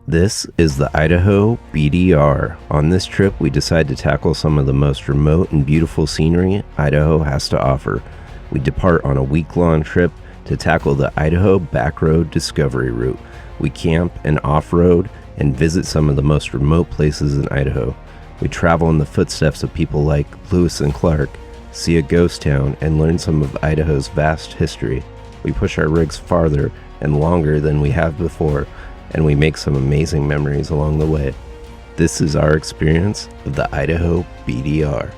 This is the Idaho BDR. On this trip, we decided to tackle some of the most remote and beautiful scenery Idaho has to offer. We depart on a week-long trip to tackle the Idaho Backroad Discovery Route. We camp and off-road and visit some of the most remote places in Idaho. We travel in the footsteps of people like Lewis and Clark, see a ghost town, and learn some of Idaho's vast history. We push our rigs farther and longer than we have before, and we make some amazing memories along the way. This is our experience of the Idaho BDR.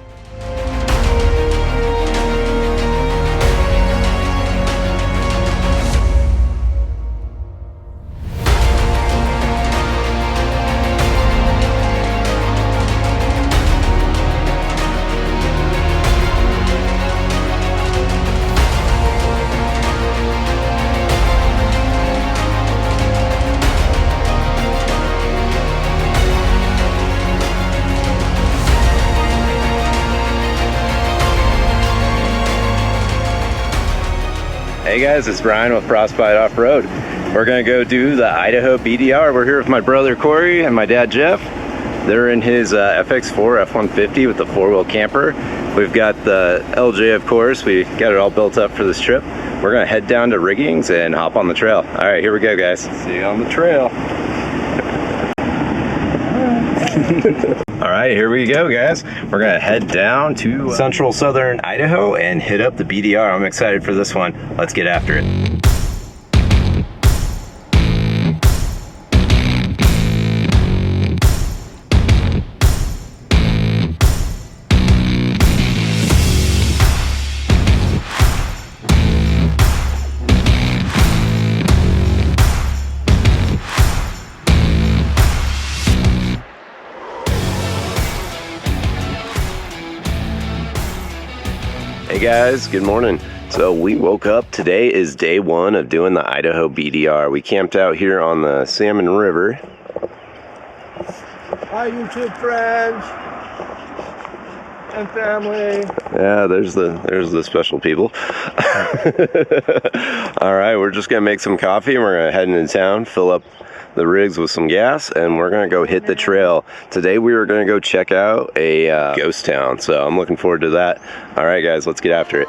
Hey guys, it's Brian with Frostbite Off-Road. We're gonna go do the Idaho BDR. We're here with my brother Corey and my dad Jeff. They're in his FX4 F-150 with the four-wheel camper. We've got the LJ, of course. We got it all built up for this trip. We're gonna head down to Riggings and hop on the trail. All right, here we go, guys. See you on the trail. All right, here we go, guys. We're gonna head down to central southern Idaho and hit up the BDR. I'm excited for this one. Let's get after it. Hey guys, good morning. So we woke up. Today is day one of doing the Idaho BDR. We camped out here on the Salmon River. Hi YouTube friends and family. Yeah, there's the special people. All right, we're just gonna make some coffee and we're gonna head into town, fill up the rigs with some gas, and we're gonna go hit the trail. Today we are gonna go check out a ghost town, so I'm looking forward to that. All right guys, let's get after it.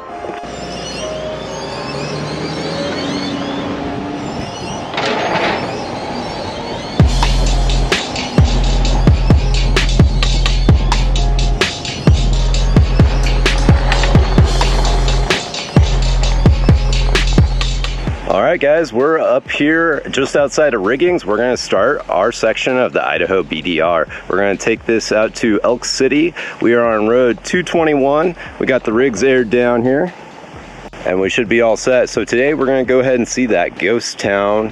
Alright guys, we're up here just outside of Riggings. We're going to start our section of the Idaho BDR. We're going to take this out to Elk City. We are on road 221. We got the rigs aired down here and we should be all set. So today we're going to go ahead and see that ghost town.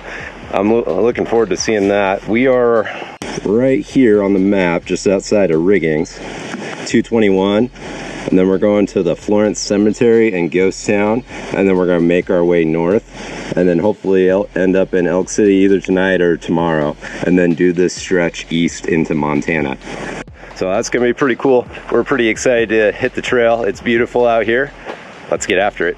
I'm looking forward to seeing that. We are right here on the map just outside of Riggings, 221. And then we're going to the Florence Cemetery and Ghost Town, and then we're going to make our way north, and then hopefully end up in Elk City either tonight or tomorrow, and then do this stretch east into Montana. So that's going to be pretty cool. We're pretty excited to hit the trail. It's beautiful out here. Let's get after it.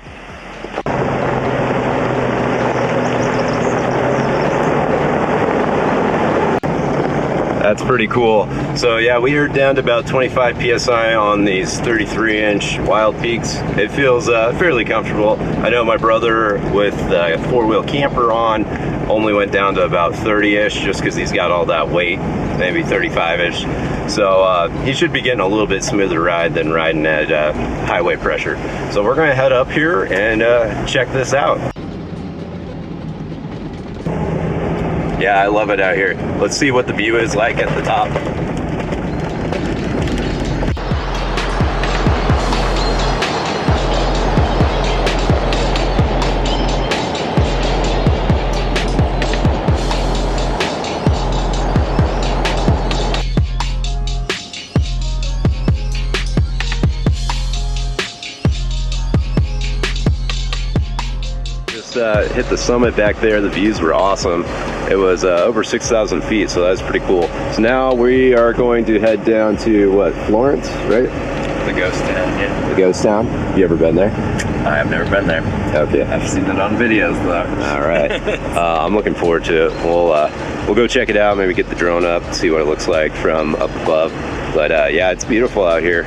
That's pretty cool. So yeah, we are down to about 25 PSI on these 33-inch Wild Peaks. It feels fairly comfortable. I know my brother with the four-wheel camper on only went down to about 30-ish just because he's got all that weight, maybe 35-ish. So he should be getting a little bit smoother ride than riding at highway pressure. So we're gonna head up here and check this out. Yeah, I love it out here. Let's see what the view is like at the top. Hit the summit back there. The views were awesome. It was over 6,000 feet, so that's pretty cool. So now we are going to head down to what, Florence, right? The ghost town, yeah. The ghost town. You ever been there? I've never been there. Okay. I've seen it on videos though. All right. I'm looking forward to it. We'll go check it out, maybe get the drone up, see what it looks like from up above. But yeah, it's beautiful out here.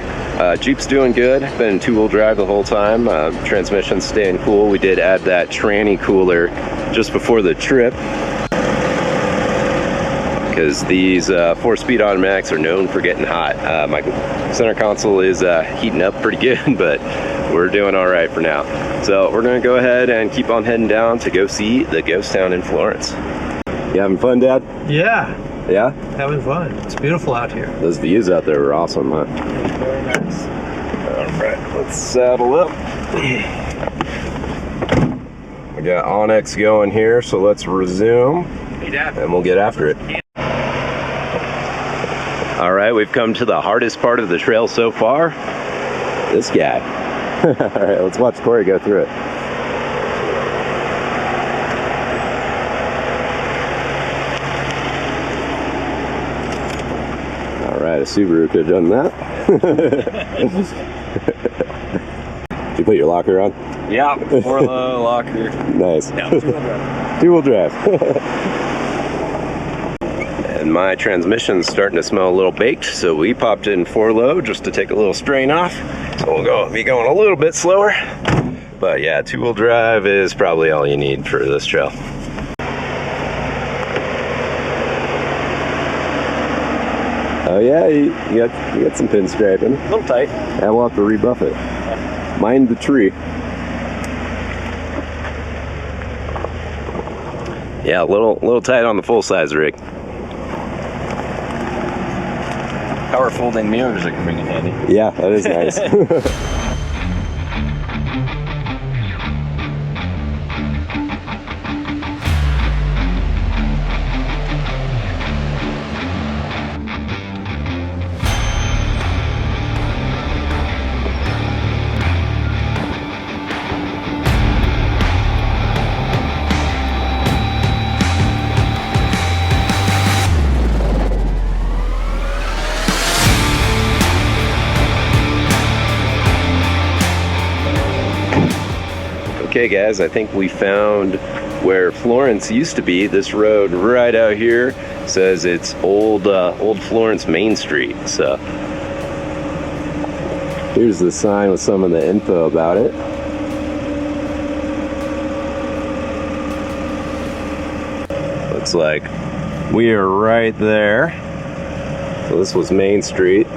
Jeep's doing good. Been in two-wheel drive the whole time. Transmission's staying cool. We did add that tranny cooler just before the trip, because these 4-speed automatics are known for getting hot. My center console is heating up pretty good, but we're doing all right for now. So we're gonna go ahead and keep on heading down to go see the ghost town in Florence. You having fun, Dad? Yeah, Yeah? having fun. It's beautiful out here. Those views out there are awesome, huh? Very nice. All right, let's saddle up. We got Onyx going here, so let's resume and we'll get after it. All right, we've come to the hardest part of the trail so far. This guy. All right, let's watch Corey go through it. All right, a Subaru could have done that. Did you put your locker on? Yeah, for the locker. Nice. No, two-wheel drive. Two-wheel drive. And my transmission's starting to smell a little baked, so we popped in 4-low just to take a little strain off. So we'll be going a little bit slower. But yeah, two-wheel drive is probably all you need for this trail. Oh yeah, you got some pinstriping. A little tight. Yeah, we'll have to rebuff it. Mind the tree. Yeah, a little tight on the full-size rig. Power folding mirrors that can bring in handy. Yeah, that is nice. Okay guys, I think we found where Florence used to be. This road right out here says it's old Florence Main Street. So here's the sign with some of the info about it. Looks like we are right there. So this was Main Street.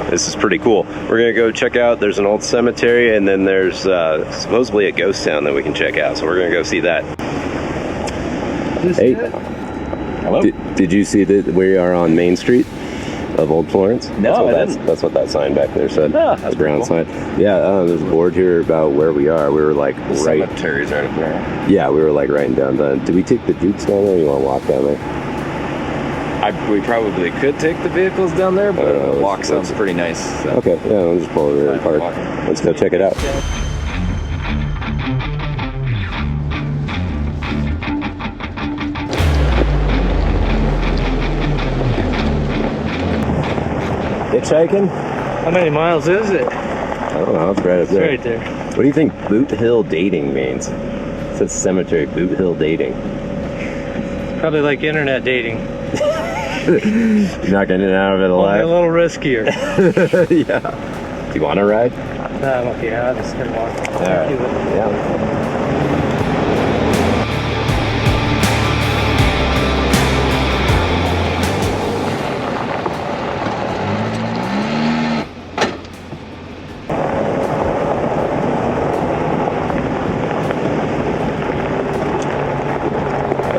This is pretty cool. We're gonna go check out, there's an old cemetery, and then there's supposedly a ghost town that we can check out. So we're gonna go see that. Hey, hello? Did you see that we are on Main Street of Old Florence? No, I didn't. That's what that sign back there said. Oh, that's the brown cool. sign. Yeah, there's a board here about where we are. We were like The right. cemetery's right up there. Yeah, we were like writing down. Did we take the Dukes down there? Or you want to walk down there? We probably could take the vehicles down there, but the walk sounds pretty nice. So. Okay, yeah, we'll just pull over here and park. Let's go check it out. Hitchhiking? How many miles is it? I don't know, it's right up It's there. right there. What do you think Boot Hill Dating means? It says cemetery, Boot Hill Dating. Probably like internet dating. You're not getting out of it Only a alive? little riskier. Yeah. Do you want to ride? No, I'm okay. I'm just gonna walk. All right. Yeah.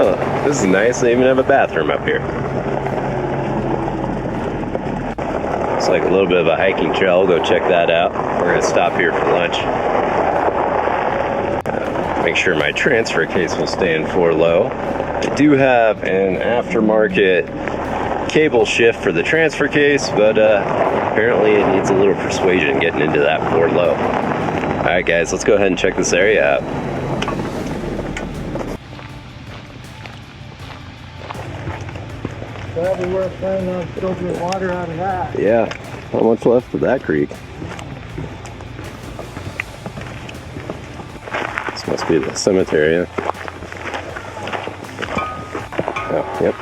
Oh, this is nice. They even have a bathroom up here. It's like a little bit of a hiking trail. We'll go check that out. We're going to stop here for lunch. Make sure my transfer case will stay in 4-low. I do have an aftermarket cable shift for the transfer case, but apparently it needs a little persuasion getting into that 4-low. Alright guys, let's go ahead and check this area out. Well, we were planning on filtering water out of that. Yeah. How much left of that creek? This must be the cemetery, huh? Oh, yep.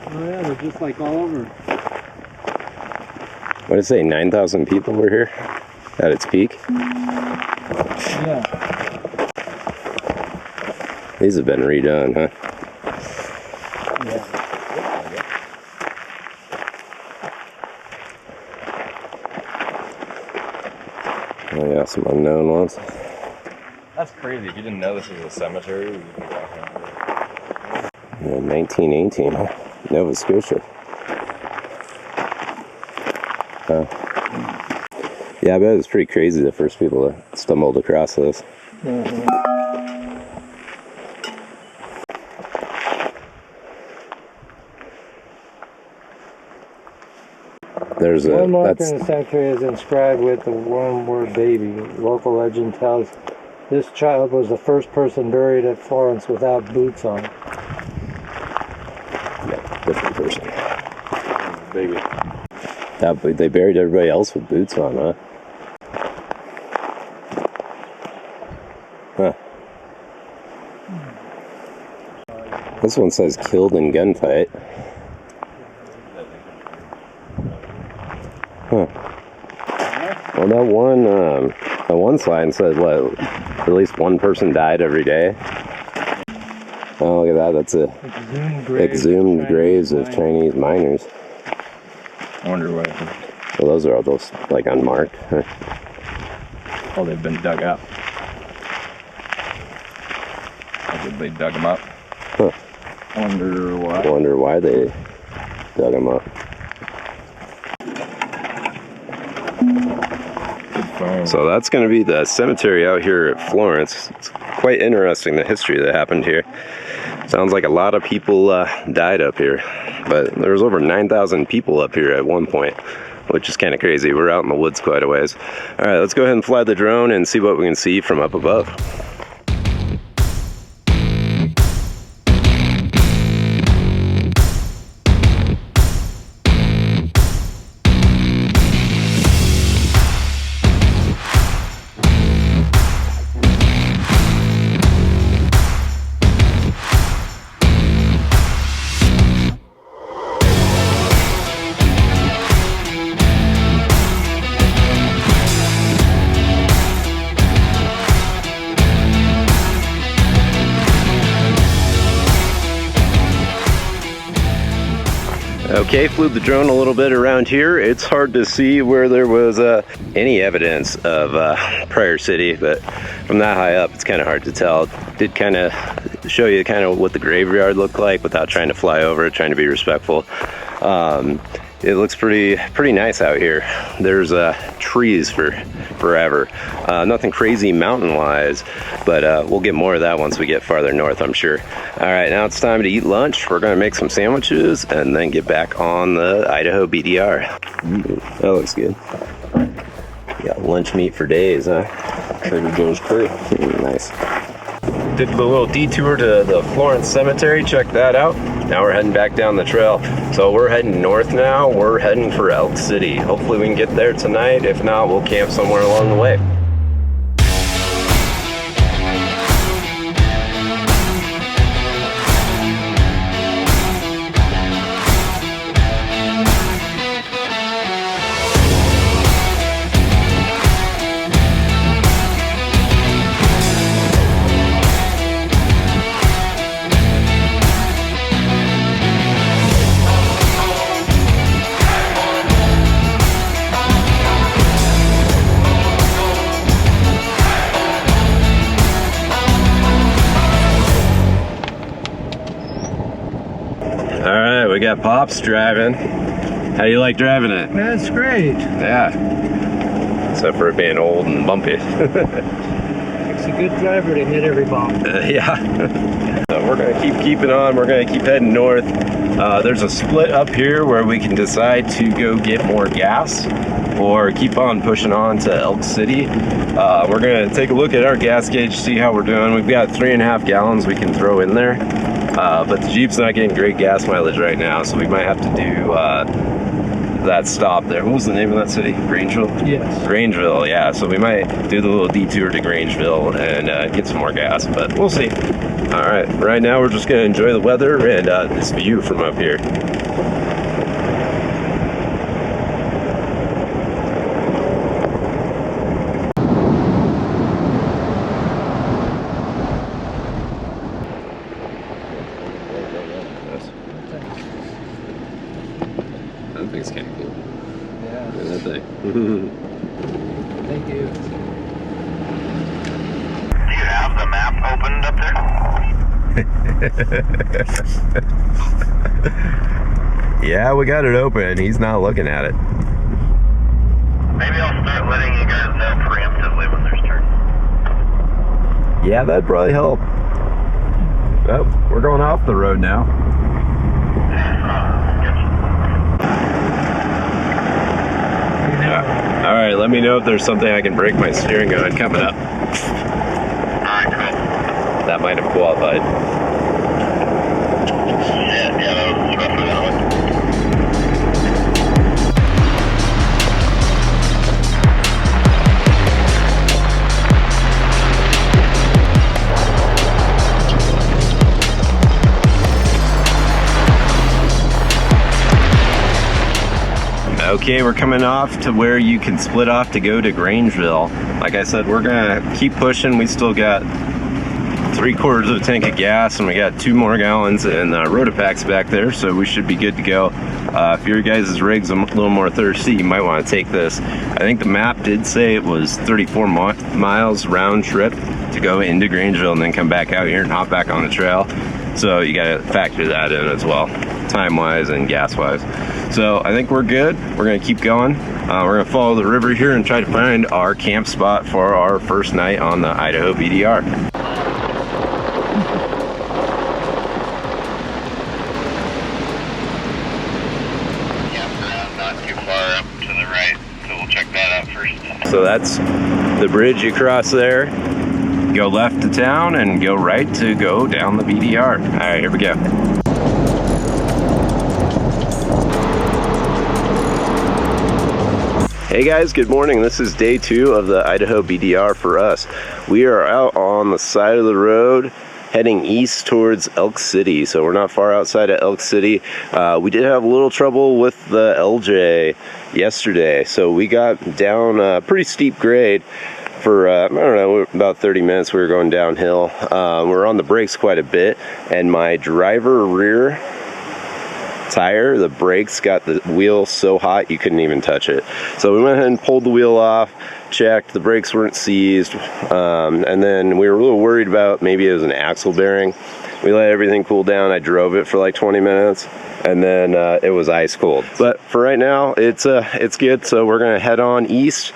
Oh yeah, they're just like all over. What did it say? 9,000 people were here at its peak? Yeah. These have been redone, huh? Yeah. Oh yeah, some unknown ones. That's crazy. If you didn't know this was a cemetery, you'd be walking out there. Yeah, 1918, Nova Scotia. Yeah, I bet it was pretty crazy the first people that stumbled across this. Mm-hmm. There's a One mark that's in the cemetery is inscribed with the one-word baby. Local legend tells this child was the first person buried at Florence without boots on. yeah, different person. Baby. Yeah, but they buried everybody else with boots on, huh? Huh. This one says killed in gunfight. Huh. Well, that one sign said what? At least one person died every day. Oh, look at that. That's exhumed graves of Chinese miners. I wonder what. Well, those are all those like unmarked. Huh. Oh, they've been dug up. I think they dug them up. Huh. I wonder why. I wonder why they dug them up. So that's going to be the cemetery out here at Florence. It's quite interesting, the history that happened here. Sounds like a lot of people died up here, but there was over 9,000 people up here at one point, which is kind of crazy. We're out in the woods quite a ways. All right, let's go ahead and fly the drone and see what we can see from up above. Okay, flew the drone a little bit around here. It's hard to see where there was any evidence of prior city, but from that high up, it's kind of hard to tell. Did kind of show you kind of what the graveyard looked like without trying to fly over it, trying to be respectful. It looks pretty nice out here. There's trees for forever. Nothing crazy mountain-wise, but we'll get more of that once we get farther north, I'm sure. All right, now it's time to eat lunch. We're gonna make some sandwiches and then get back on the Idaho BDR. That looks good. You got lunch meat for days, huh? Trader Joe's crew. Nice. Did a little detour to the Florence Cemetery, check that out. Now we're heading back down the trail. So we're heading north now, we're heading for Elk City. Hopefully we can get there tonight. If not, we'll camp somewhere along the way. Alright, we got Pops driving. How do you like driving it? That's great. Yeah. Except for it being old and bumpy. It's a good driver to hit every bump. Yeah. So we're going to keep on. We're going to keep heading north. There's a split up here where we can decide to go get more gas. or keep on pushing on to Elk City. We're gonna take a look at our gas gauge, see how we're doing. We've got 3.5 gallons we can throw in there, but the Jeep's not getting great gas mileage right now, so we might have to do that stop there. What was the name of that city? Grangeville? Yes. Grangeville, yeah. So we might do the little detour to Grangeville and get some more gas, but we'll see. All right, right now we're just gonna enjoy the weather and this view from up here. That thing's kind of cool. Yeah. Look at that thing. Thank you. Do you have the map opened up there? Yeah, we got it open. He's not looking at it. Maybe I'll start letting you guys know preemptively when there's turns. Yeah, that'd probably help. Oh, we're going off the road now. All right, let me know if there's something I can break my steering on coming up. Alright, cool. That might have qualified. Yeah, that was roughly that one. Okay, we're coming off to where you can split off to go to Grangeville. Like I said, we're gonna keep pushing. We still got 3/4 of a tank of gas, and we got 2 more gallons in Rotapacks back there, so we should be good to go. If your guys' rig's a little more thirsty, you might want to take this. I think the map did say it was 34 miles round trip to go into Grangeville and then come back out here and hop back on the trail. So you got to factor that in as well, time-wise and gas-wise. So I think we're good. We're going to keep going. We're going to follow the river here and try to find our camp spot for our first night on the Idaho BDR. Campground not too far up to the right, so we'll check that out first. So that's the bridge you cross there. Go left to town and go right to go down the BDR. All right, here we go. Hey guys, good morning. This is day 2 of the Idaho BDR for us. We are out on the side of the road heading east towards Elk City. So we're not far outside of Elk City. We did have a little trouble with the LJ yesterday. So we got down a pretty steep grade for, I don't know, about 30 minutes. We were going downhill. We're on the brakes quite a bit, and my driver rear tire, the brakes got the wheel so hot you couldn't even touch it. So we went ahead and pulled the wheel off, checked, the brakes weren't seized, and then we were a little worried about maybe it was an axle bearing. We let everything cool down. I drove it for like 20 minutes, and then it was ice cold. But for right now, it's good. So we're gonna head on east.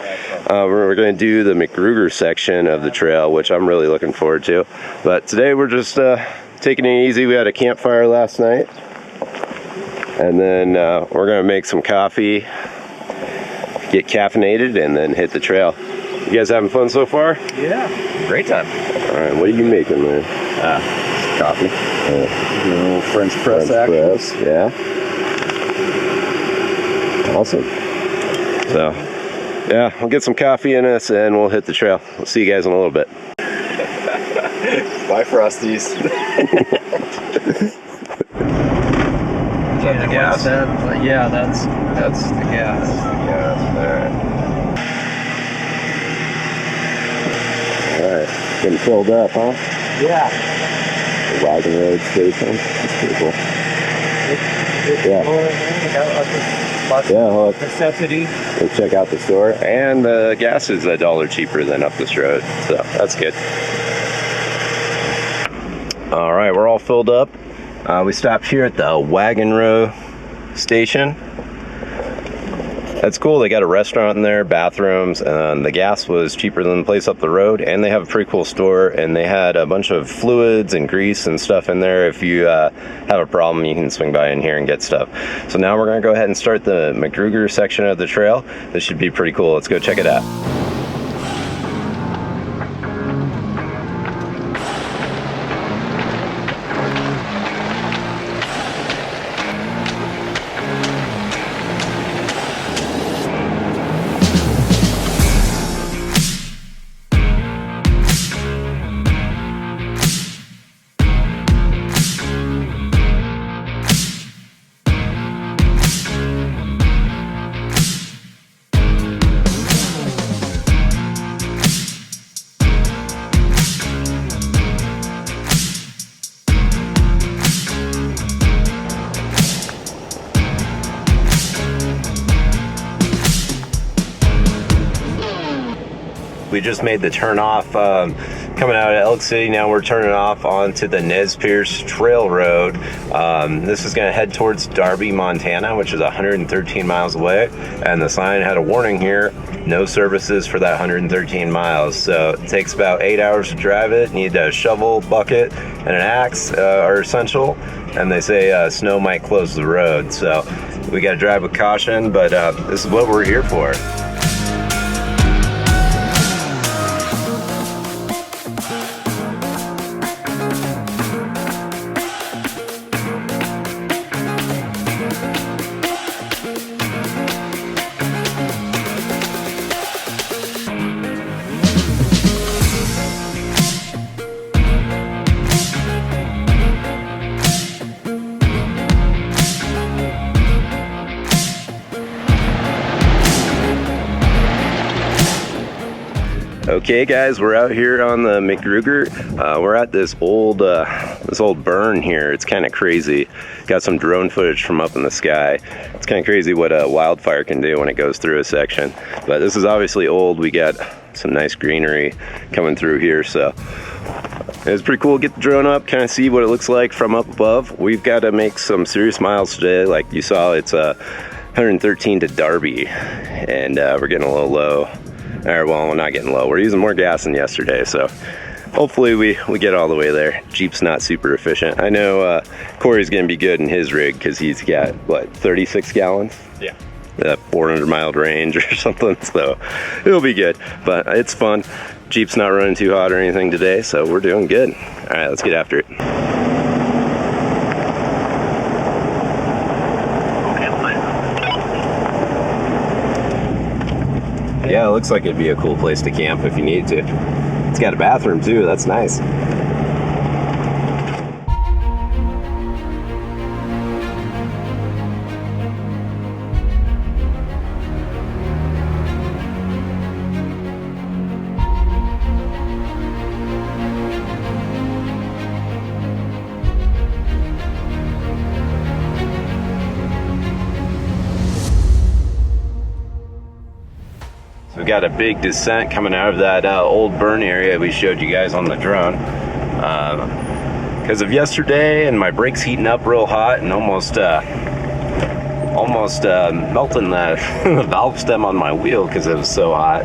We're gonna do the McGruger section of the trail, which I'm really looking forward to. But today we're just taking it easy. We had a campfire last night, and then we're gonna make some coffee, get caffeinated, and then hit the trail. You guys having fun so far? Yeah. Great time. All right, what are you making there? Coffee. Little French press action. Yeah. Awesome. So, yeah, we'll get some coffee in us and we'll hit the trail. We'll see you guys in a little bit. Bye, Frosties. The gas? Yeah, that's the gas. All right, getting filled up, huh? Yeah. The Wagon Road Station. That's pretty cool. Yeah. Yeah, well, Necessity. we'll check out the store, and the gas is $1 cheaper than up this road, so that's good. All right, we're all filled up. We stopped here at the Wagon Row station. That's cool. They got a restaurant in there, bathrooms, and the gas was cheaper than the place up the road, and they have a pretty cool store, and they had a bunch of fluids and grease and stuff in there. If you have a problem, you can swing by in here and get stuff. So now we're going to go ahead and start the McGruger section of the trail. This should be pretty cool. Let's go check it out. We just made the turn off coming out of Elk City. Now we're turning off onto the Nez Perce Trail Road. This is going to head towards Darby, Montana, which is 113 miles away. And the sign had a warning here, no services for that 113 miles. So it takes about 8 hours to drive it. Need a shovel, bucket, and an axe are essential. And they say snow might close the road. So we got to drive with caution, but this is what we're here for. Okay guys, we're out here on the McGruger. We're at this old burn here. It's kind of crazy. Got some drone footage from up in the sky. It's kind of crazy what a wildfire can do when it goes through a section. But this is obviously old. We got some nice greenery coming through here, so it's pretty cool. Get the drone up, kind of see what it looks like from up above. We've got to make some serious miles today. Like you saw, it's 113 to Darby, and we're getting a little low. Or, well, we're not getting low. We're using more gas than yesterday, so hopefully we get all the way there. Jeep's not super efficient. I know Corey's gonna be good in his rig because he's got, what, 36 gallons? Yeah. 400 mile range or something, so it'll be good. But it's fun. Jeep's not running too hot or anything today, so we're doing good. All right, let's get after it. Yeah, it looks like it'd be a cool place to camp if you need to. It's got a bathroom too, that's nice. We got a big descent coming out of that old burn area we showed you guys on the drone. Because of yesterday and my brakes heating up real hot and almost melting the valve stem on my wheel because it was so hot.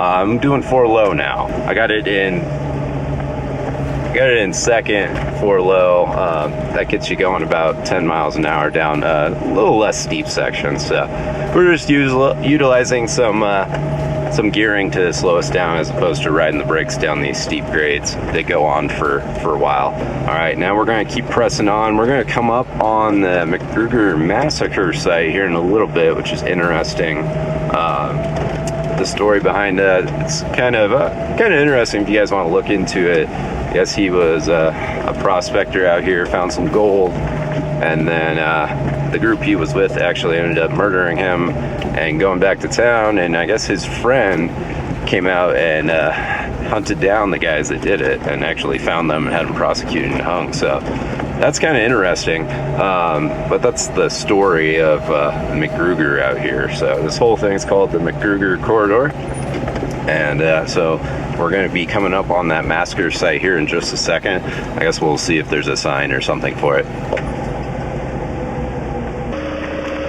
I'm doing 4 low now. I got it in second, 4 low. That gets you going about 10 miles an hour down a little less steep section. So we're just utilizing some gearing to slow us down as opposed to riding the brakes down these steep grades. They go on for a while. All right, now we're going to keep pressing on. We're going to come up on the McGruger massacre site here in a little bit, which is interesting. The story behind it, it's kind of interesting if you guys want to look into it. I guess he was a prospector out here, found some gold, and then the group he was with actually ended up murdering him and going back to town, and I guess his friend came out and hunted down the guys that did it and actually found them and had them prosecuted and hung. So that's kind of interesting, but that's the story of McGruger out here. So this whole thing is called the McGruger Corridor, and so we're going to be coming up on that massacre site here in just a second. I guess we'll see if there's a sign or something for it.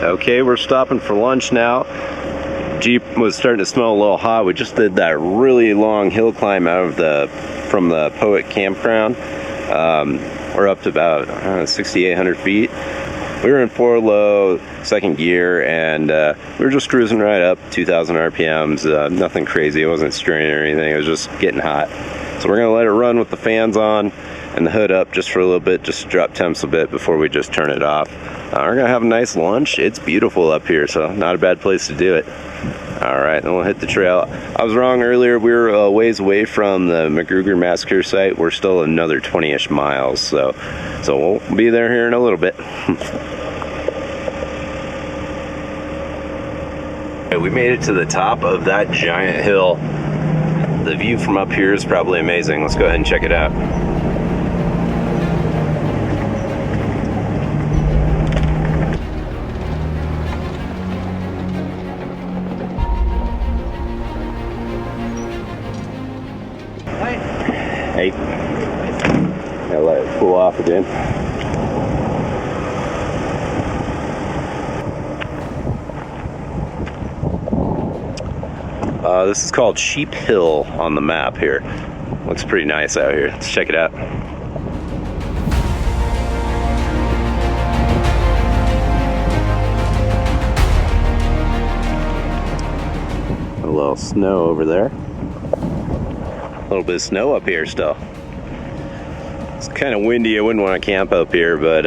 Okay, we're stopping for lunch now. Jeep was starting to smell a little hot. We just did that really long hill climb from the Poet campground. We're up to about 6,800 feet. We were in 4 low, second gear, and we were just cruising right up, 2,000 RPMs, nothing crazy. It wasn't straining or anything. It was just getting hot. So we're gonna let it run with the fans on and the hood up just for a little bit, just drop temps a bit before we just turn it off. We're gonna have a nice lunch. It's beautiful up here, so not a bad place to do it. All right, then we'll hit the trail. I was wrong earlier. We were a ways away from the McGruger Massacre site. We're still another 20-ish miles, so we'll be there here in a little bit. We made it to the top of that giant hill. The view from up here is probably amazing. Let's go ahead and check it out. Hey. Gotta let it cool off again. This is called Sheep Hill on the map here. Looks pretty nice out here. Let's check it out. A little snow over there. A little bit of snow up here still. It's kind of windy. I wouldn't want to camp up here, but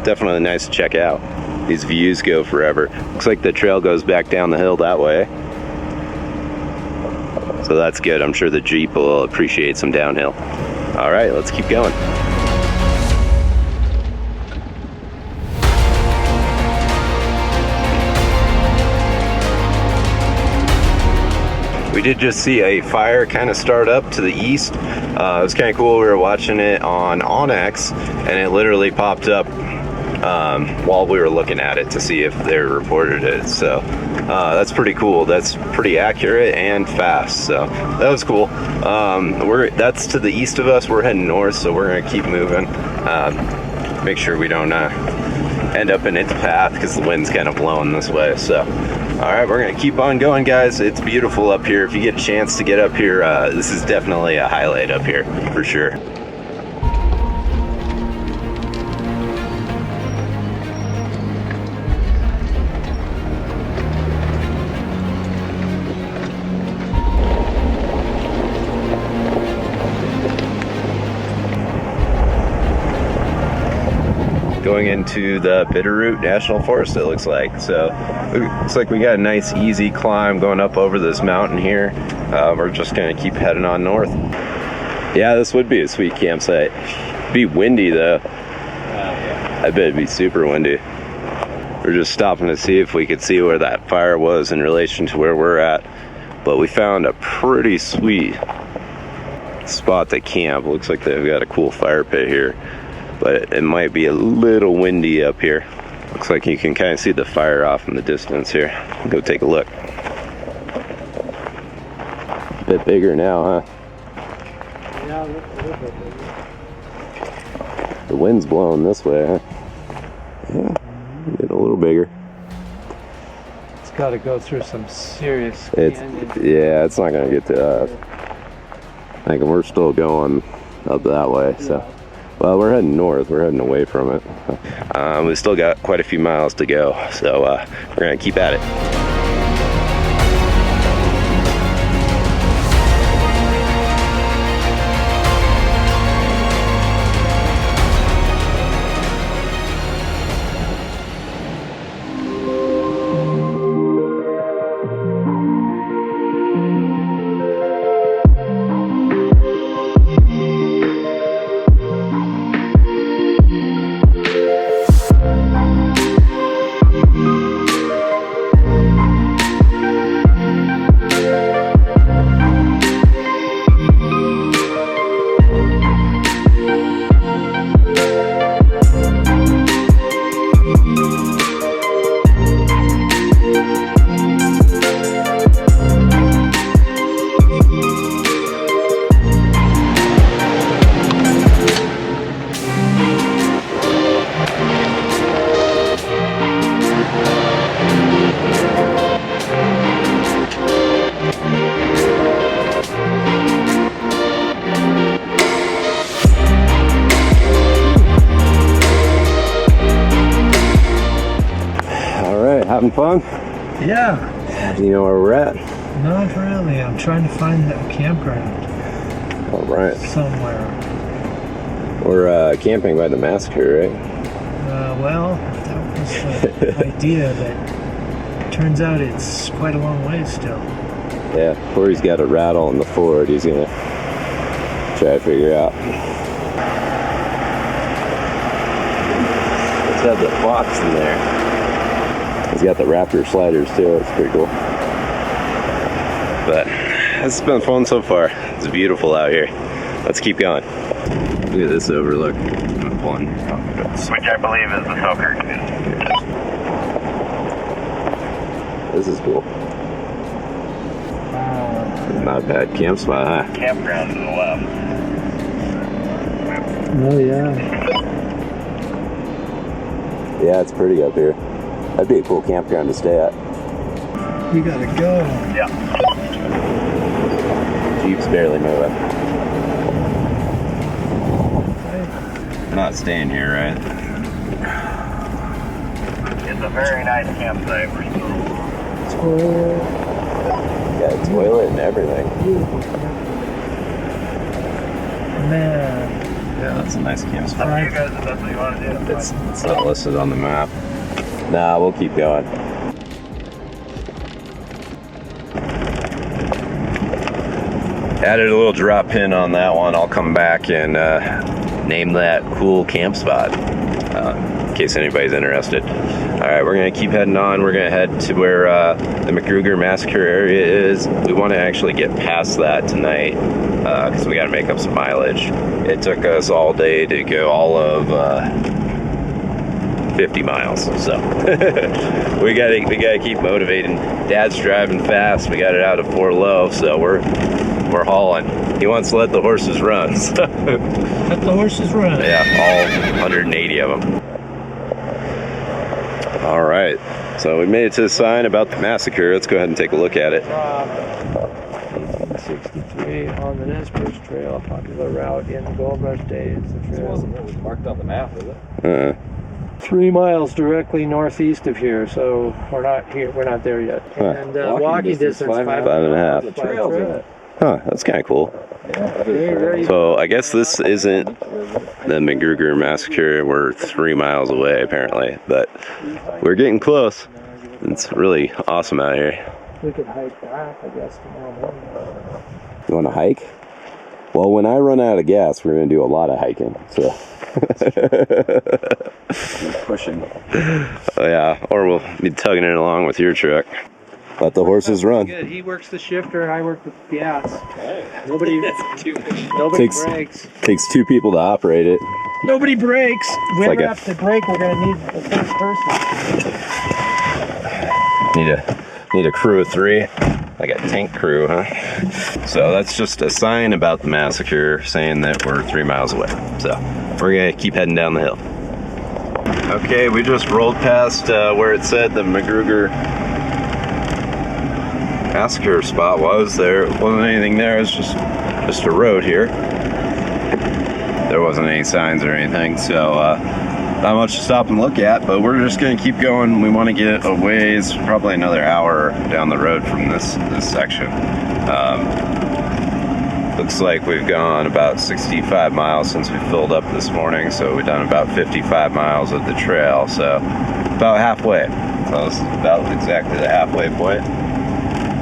definitely nice to check out. These views go forever. Looks like the trail goes back down the hill that way. So that's good. I'm sure the Jeep will appreciate some downhill. All right, let's keep going. We did just see a fire kind of start up to the east. It was kind of cool. We were watching it on Onyx, and it literally popped up while we were looking at it to see if they reported it. So that's pretty cool. That's pretty accurate and fast. So that was cool. That's to the east of us. We're heading north, so we're gonna keep moving. Make sure we don't end up in its path because the wind's kind of blowing this way. So all right, we're gonna keep on going, guys. It's beautiful up here. If you get a chance to get up here, this is definitely a highlight up here for sure. Going into the Bitterroot National Forest, it looks like. So it looks like we got a nice easy climb going up over this mountain here. We're just gonna keep heading on north. Yeah, this would be a sweet campsite. Be windy though. I bet it'd be super windy. We're just stopping to see if we could see where that fire was in relation to where we're at. But we found a pretty sweet spot to camp. Looks like they've got a cool fire pit here. But it might be a little windy up here. Looks like you can kind of see the fire off in the distance here. Go take a look. A bit bigger now, huh? Yeah, a little bit bigger. The wind's blowing this way, huh? Yeah, get a little bigger. It's got to go through some serious canyon. Yeah, it's not gonna get to us. I think we're still going up that way, so. Well, we're heading north. We're heading away from it. We still got quite a few miles to go, so we're gonna keep at it. having fun? Yeah. Do you know where we're at? Not really. I'm trying to find a campground All right. somewhere. We're camping by the massacre, right? Well, that was the idea, but turns out it's quite a long way still. Yeah, Corey's got a rattle in the Ford. He's gonna try to figure out. Let's have the box in there. He's got the Raptor sliders too. It's pretty cool. But it's been fun so far. It's beautiful out here. Let's keep going. Look at this overlook. Which I believe is the Selkirk. This is cool. Not a bad camp spot, huh? Campground to the left. Oh yeah. Yeah, it's pretty up here. That'd be a cool campground to stay at. We gotta go. Yeah. Jeep's barely moving. Not staying here, right? It's a very nice campsite. Got a toilet and everything. Man. Yeah, that's a nice camp Up spot. to you guys if that's what you want to do. It's not listed on the map. Nah, we'll keep going. Added a little drop pin on that one. I'll come back and name that cool camp spot in case anybody's interested. All right, we're gonna keep heading on. We're gonna head to where the McGruger Massacre area is. We want to actually get past that tonight because we got to make up some mileage. It took us all day to go all of 50 miles, so we gotta keep motivating. Dad's driving fast. We got it out of 4 low, so we're hauling. He wants to let the horses run. So. Let the horses run. Yeah, all 180 of them. All right, so we made it to the sign about the massacre. Let's go ahead and take a look at it. 1863 on the Nez Perce Trail, a popular route in the gold rush days. The trail wasn't really marked on the map, is it? 3 miles directly northeast of here, so we're not here. We're not there yet. Huh. And walking distance 5.5. The trails in it. Huh, that's kind of cool. So I guess this isn't the McGruger Massacre. We're 3 miles away apparently, but we're getting close. It's really awesome out here. We could hike back, I guess, tomorrow morning. You want to hike? Well, when I run out of gas, we're going to do a lot of hiking. So. Pushing. Oh, yeah, or we'll be tugging it along with your truck. Let the horses run. Good. He works the shifter, and I work the gas. Nobody breaks. Takes 2 people to operate it. Nobody breaks. If we like ever have to break, we're going to need the first person. Need a crew of 3, like a tank crew, huh? So that's just a sign about the massacre saying that we're 3 miles away. So we're gonna keep heading down the hill. Okay, we just rolled past where it said the McGruger Massacre spot was. There wasn't anything there. It was just a road here. There wasn't any signs or anything, so not much to stop and look at, but we're just gonna keep going. We want to get a ways, probably another hour down the road from this section. Looks like we've gone about 65 miles since we filled up this morning, so we've done about 55 miles of the trail, so about halfway. So it's about exactly the halfway point.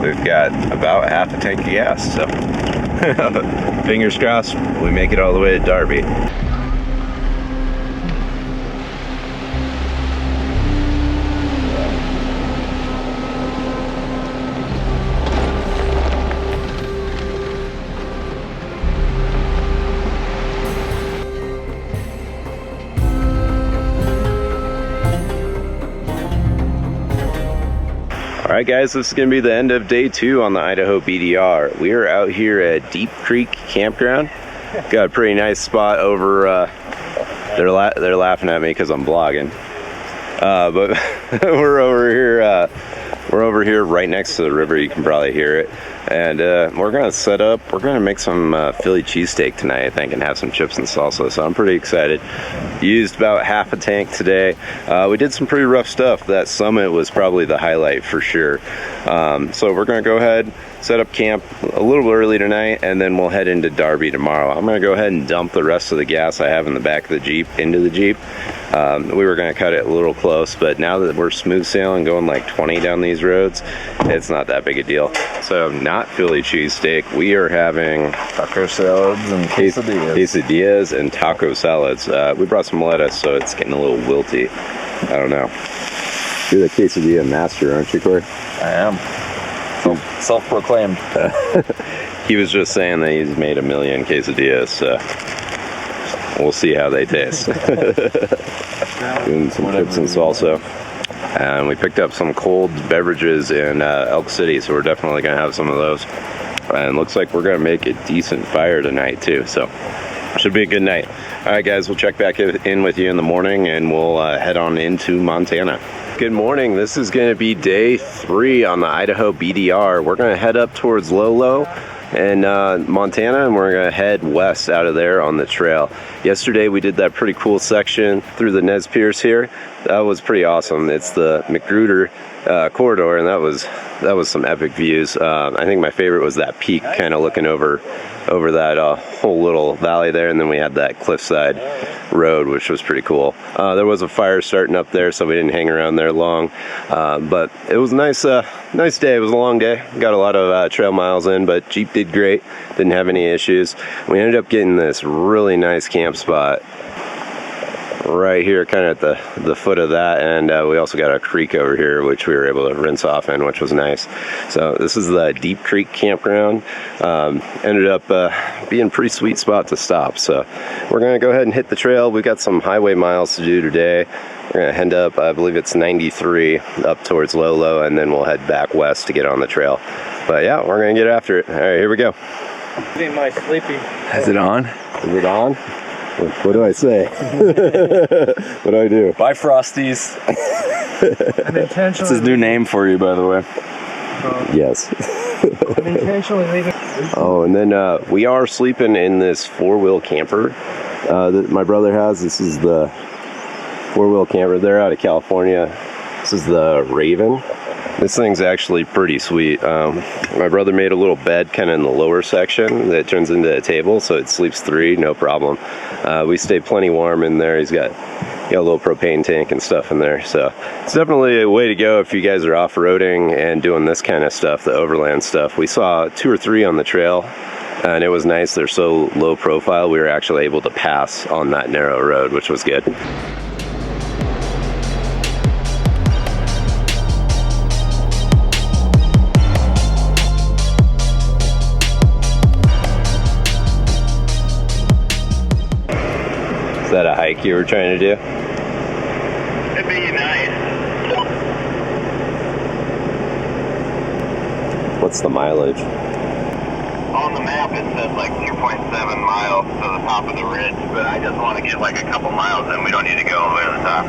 We've got about half a tank of gas, so fingers crossed we make it all the way to Darby. Alright guys, this is going to be the end of day 2 on the Idaho BDR. We are out here at Deep Creek Campground. Got a pretty nice spot over, they're laughing at me because I'm vlogging. But we're over here We're over here right next to the river. You can probably hear it. And we're going to set up. We're going to make some Philly cheesesteak tonight, I think, and have some chips and salsa. So I'm pretty excited. Used about half a tank today. We did some pretty rough stuff. That summit was probably the highlight for sure. So we're going to go ahead, set up camp a little early tonight, and then we'll head into Darby tomorrow. I'm going to go ahead and dump the rest of the gas I have in the back of the Jeep into the Jeep. We were going to cut it a little close, but now that we're smooth sailing, going like 20 down these roads, it's not that big a deal. So not Philly cheesesteak. We are having Taco salads and quesadillas and taco salads. We brought some lettuce, so it's getting a little wilty. I don't know. You're the quesadilla master, aren't you, Corey? I am. Self-proclaimed. He was just saying that he's made 1 million quesadillas, so we'll see how they taste. Doing some chips and salsa. And we picked up some cold beverages in Elk City, so we're definitely going to have some of those. And looks like we're going to make a decent fire tonight, too. So should be a good night. All right, guys, we'll check back in with you in the morning, and we'll head on into Montana. Good morning. This is going to be day 3 on the Idaho BDR. We're going to head up towards Lolo and Montana, and we're gonna head west out of there on the trail. Yesterday we did that pretty cool section through the Nez Perce here. That was pretty awesome. It's the McGruder corridor, and that was some epic views. I think my favorite was that peak, kind of looking over that whole little valley there, and then we had that cliffside road, which was pretty cool. There was a fire starting up there, so we didn't hang around there long, but it was a nice day. It was a long day. Got a lot of trail miles in, but Jeep did great. Didn't have any issues. We ended up getting this really nice camp spot right here, kind of at the foot of that, and we also got a creek over here which we were able to rinse off in, which was nice. So this is the Deep Creek campground. Ended up being a pretty sweet spot to stop, so we're gonna go ahead and hit the trail. We've got some highway miles to do today. We're gonna head up, I believe it's 93 up towards Lolo, and then we'll head back west to get on the trail. But yeah, we're gonna get after it. All right, here we go. My sleeping. Is it on? Is it on? What do I say? What do I do? Bye, Frosties. That's his new name for you, by the way. Yes. I'm intentionally leaving. Oh, and then we are sleeping in this four-wheel camper that my brother has. This is the four-wheel camper. They're out of California. This is the Raven. This thing's actually pretty sweet. My brother made a little bed kind of in the lower section that turns into a table, so it sleeps 3, no problem. We stay plenty warm in there. He's got a little propane tank and stuff in there, so it's definitely a way to go if you guys are off-roading and doing this kind of stuff, the overland stuff. We saw 2 or 3 on the trail, and it was nice. They're so low profile, we were actually able to pass on that narrow road, which was good. Is that a hike you were trying to do? It'd be nice. What's the mileage? On the map it says like 2.7 miles to the top of the ridge, but I just want to get like a couple miles in. We don't need to go all the way to the top.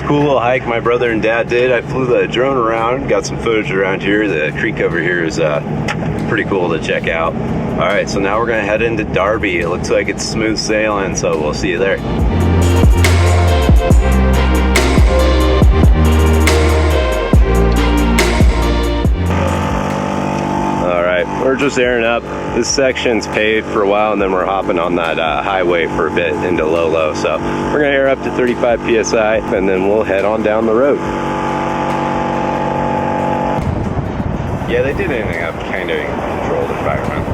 Cool little hike my brother and dad did. I flew the drone around, got some footage around here. The creek over here is pretty cool to check out. All right, so now we're gonna head into Darby. It looks like it's smooth sailing, so we'll see you there. All right, we're just airing up. This section's paved for a while, and then we're hopping on that highway for a bit into Lolo. So we're gonna air up to 35 PSI, and then we'll head on down the road. Yeah, they did ending up kind of controlled environment.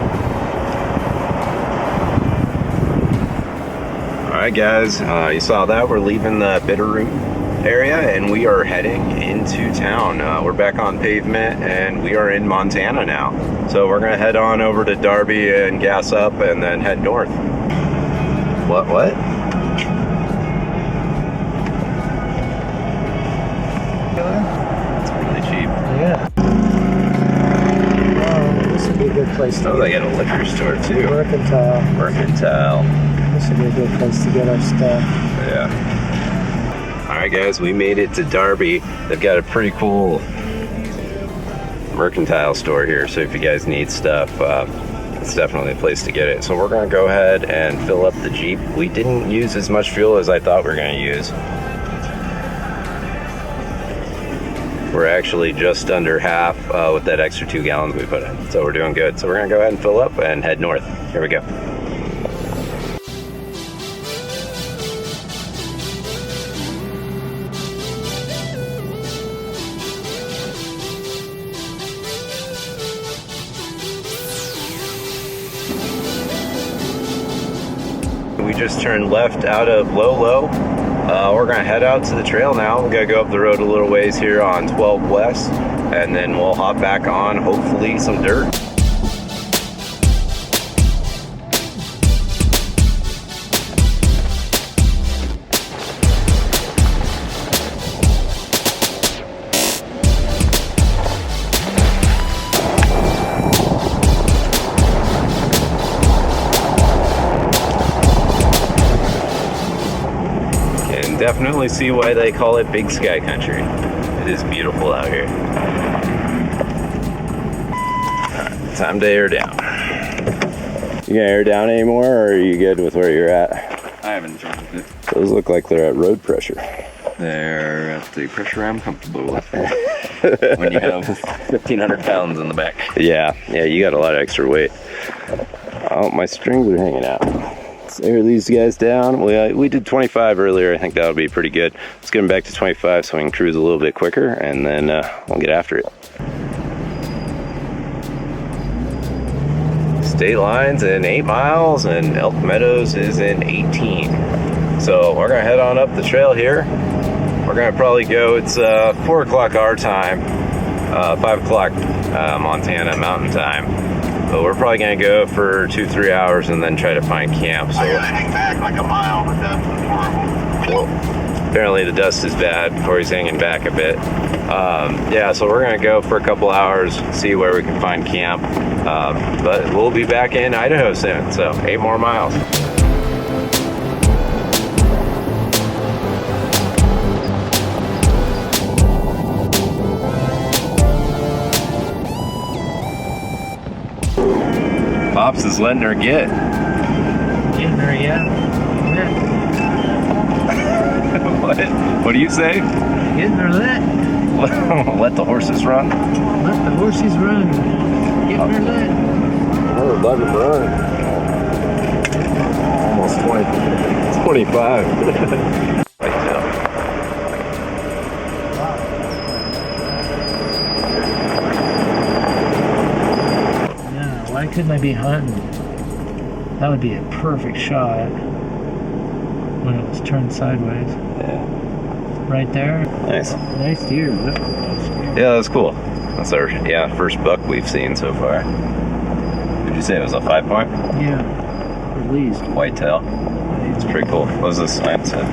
Alright guys, you saw that. We're leaving the Bitterroot area and we are heading into town. We're back on pavement and we are in Montana now. So we're going to head on over to Darby and gas up and then head north. What? It's really cheap. Yeah. Oh, this would be a good place to Oh, they got a liquor store too. Mercantile. Mercantile. This would be a good place to get our stuff. Yeah. Alright guys, we made it to Darby. They've got a pretty cool mercantile store here, so if you guys need stuff, it's definitely a place to get it. So we're going to go ahead and fill up the Jeep. We didn't use as much fuel as I thought we were going to use. We're actually just under half with that extra 2 gallons we put in. So we're doing good. So we're going to go ahead and fill up and head north. Here we go. We just turned left out of Lolo. We're gonna head out to the trail now. We're gonna go up the road a little ways here on 12 West, and then we'll hop back on, hopefully, some dirt. Definitely see why they call it Big Sky Country. It is beautiful out here. Alright, time to air down. You gonna air down anymore, or are you good with where you're at? I haven't changed it. Those look like they're at road pressure. They're at the pressure I'm comfortable with. When you have 1,500 pounds in the back. Yeah, you got a lot of extra weight. Oh, my strings are hanging out. Let's air these guys down. We did 25 earlier. I think that'll be pretty good. Let's get them back to 25 so we can cruise a little bit quicker, and then we'll get after it. State line's in 8 miles, and Elk Meadows is in 18. So we're gonna head on up the trail here. We're gonna probably go, it's 4 o'clock our time, 5 o'clock Montana Mountain Time. But we're probably gonna go for 2-3 hours and then try to find camp. So I gotta hang back like a mile, the dust is horrible. Well, apparently the dust is bad. Corey's hanging back a bit. Yeah, so we're gonna go for a couple hours, see where we can find camp. But we'll be back in Idaho soon, so 8 more miles. Pops is letting her get. Getting her, yeah. What do you say? Getting her lit. Let the horses run. Let the horses run. Getting her lit. Oh, let them run. Almost 25. Why couldn't I be hunting? That would be a perfect shot when it was turned sideways. Yeah. Right there. Nice. Nice deer. Yeah, that's cool. That's our first buck we've seen so far. Did you say it was a 5-point? Yeah, at least. Whitetail. It's pretty cool. What was this sign say?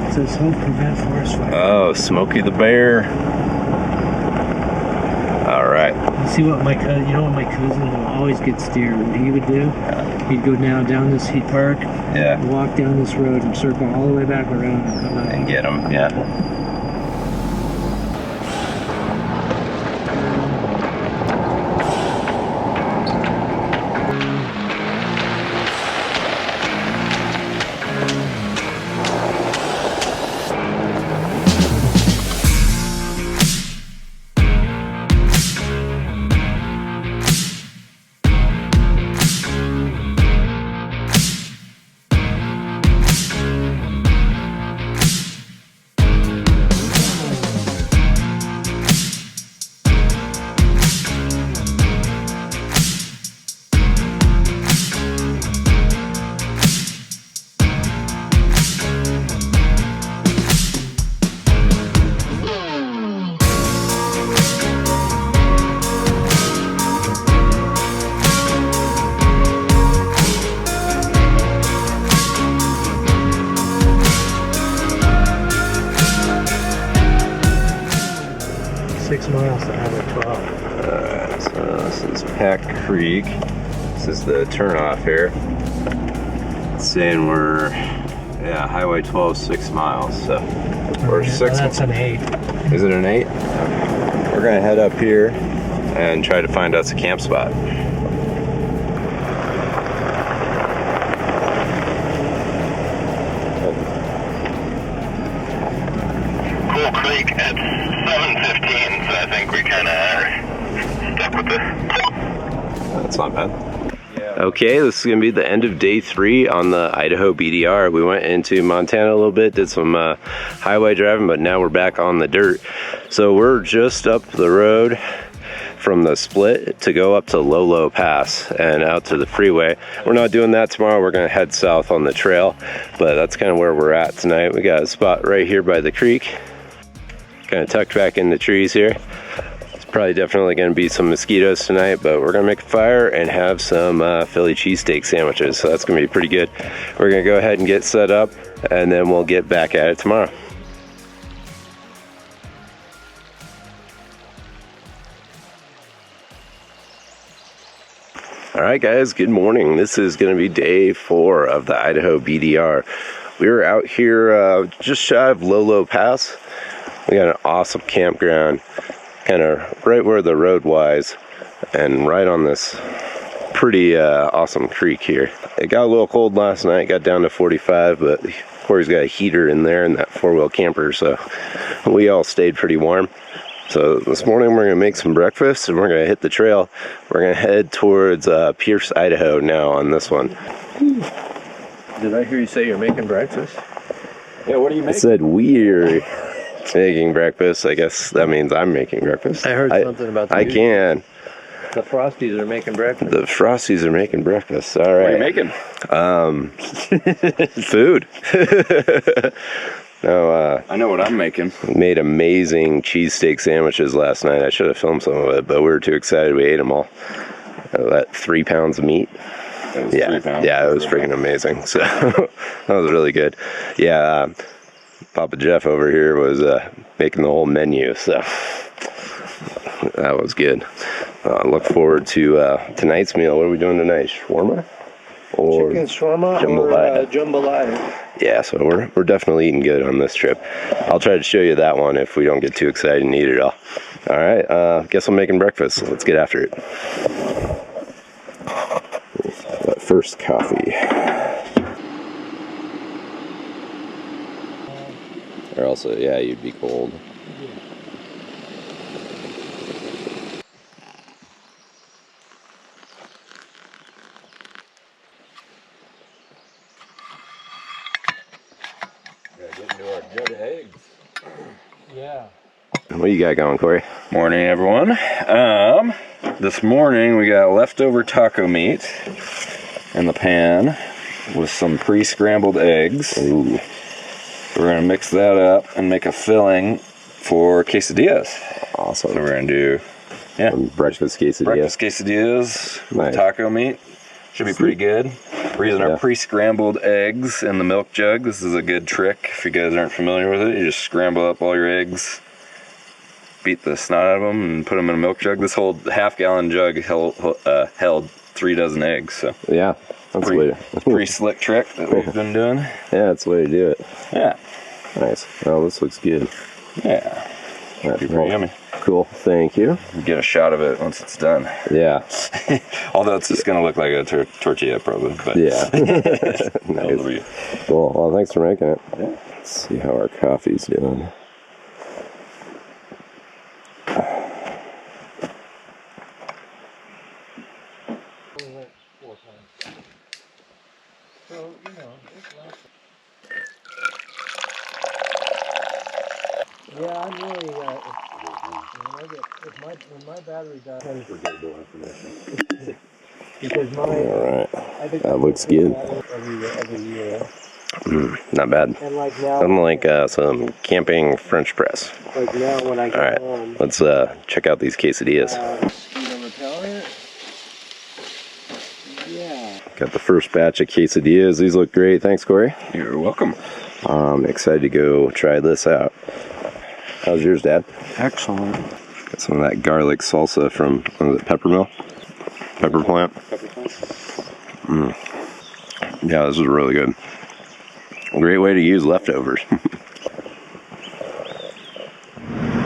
It says help prevent forest fire. Oh, Smokey the Bear. All right. You see what my cousin, my cousin always gets deer. What he would do? He'd go down this, he'd park, walk down this road and circle all the way back around and come out. And get them, yeah. creek. This is the turnoff here. It's saying we're, yeah, Highway 12, 6 miles. So we're 6. That's an 8. Is it an 8? We're gonna head up here and try to find us a camp spot. Cool Creek at 7:15, so I think we kind of are stuck with this. That's not bad. Okay, this is going to be the end of day 3 on the Idaho BDR. We went into Montana a little bit, did some highway driving, but now we're back on the dirt. So we're just up the road from the split to go up to Lolo Pass and out to the freeway. We're not doing that tomorrow. We're going to head south on the trail, but that's kind of where we're at tonight. We got a spot right here by the creek, kind of tucked back in the trees here. Probably definitely going to be some mosquitoes tonight, but we're going to make a fire and have some Philly cheesesteak sandwiches, so that's going to be pretty good. We're going to go ahead and get set up, and then we'll get back at it tomorrow. All right, guys, good morning. This is going to be day 4 of the Idaho BDR. We're out here just shy of Lolo Pass. We got an awesome campground, kind of right where the road lies and right on this pretty awesome creek here. It got a little cold last night, got down to 45, but Corey's got a heater in there in that four-wheel camper, so we all stayed pretty warm. So this morning we're going to make some breakfast and we're going to hit the trail. We're going to head towards Pierce, Idaho now on this one. Did I hear you say you're making breakfast? Yeah, what are you making? I said we're making breakfast. I guess that means I'm making breakfast. I heard something about the I can. The Frosties are making breakfast. The Frosties are making breakfast. All right. What are you making? Food. No, I know what I'm making. Made amazing cheesesteak sandwiches last night. I should have filmed some of it, but we were too excited. We ate them all. That 3 pounds of meat. That was 3 pounds. Yeah, it was freaking amazing. So that was really good. Yeah, Papa Jeff over here was making the whole menu, so that was good. Look forward to tonight's meal. What are we doing tonight? Shawarma? Or chicken shawarma jambalaya? or jambalaya. Yeah, so we're definitely eating good on this trip. I'll try to show you that one if we don't get too excited and eat it all. All right, guess I'm making breakfast, so let's get after it. But first, coffee. Or also, yeah, you'd be cold. Yeah. What you got going, Corey? Morning, everyone. This morning we got leftover taco meat in the pan with some pre-scrambled eggs. Ooh. We're gonna mix that up and make a filling for quesadillas. Awesome. So we're gonna do, Some breakfast quesadillas. breakfast quesadillas Nice. with taco meat. Should be pretty good. We're using our pre-scrambled eggs in the milk jug. This is a good trick if you guys aren't familiar with it. You just scramble up all your eggs, beat the snot out of them, and put them in a milk jug. This whole half-gallon jug held 3 dozen eggs. So Yeah, that's the way to, pretty slick trick that we've been doing. yeah, that's the way to do it. Yeah, Nice. Well, this looks good. yeah. That's Pretty yummy. Cool. Thank you. Get a shot of it once it's done. Yeah. Although it's just gonna look like a tortilla probably. But Yeah. it'll Nice. be- Cool. Well, thanks for making it. Yeah. Let's see how our coffee's doing. So, you know, it's like... Yeah, I'm really, when my battery dies, because All right. I think That looks good. every year. Not bad. And like now, Something like some camping French press. like now when I All get right. home, Let's check out these quesadillas. mosquito repellent. Yeah. Got the first batch of quesadillas. These look great. Thanks, Corey. You're welcome. I'm excited to go try this out. How's yours, Dad? Excellent. Got some of that garlic salsa from Peppermill. Pepper plant. Yeah, this is really good. A great way to use leftovers.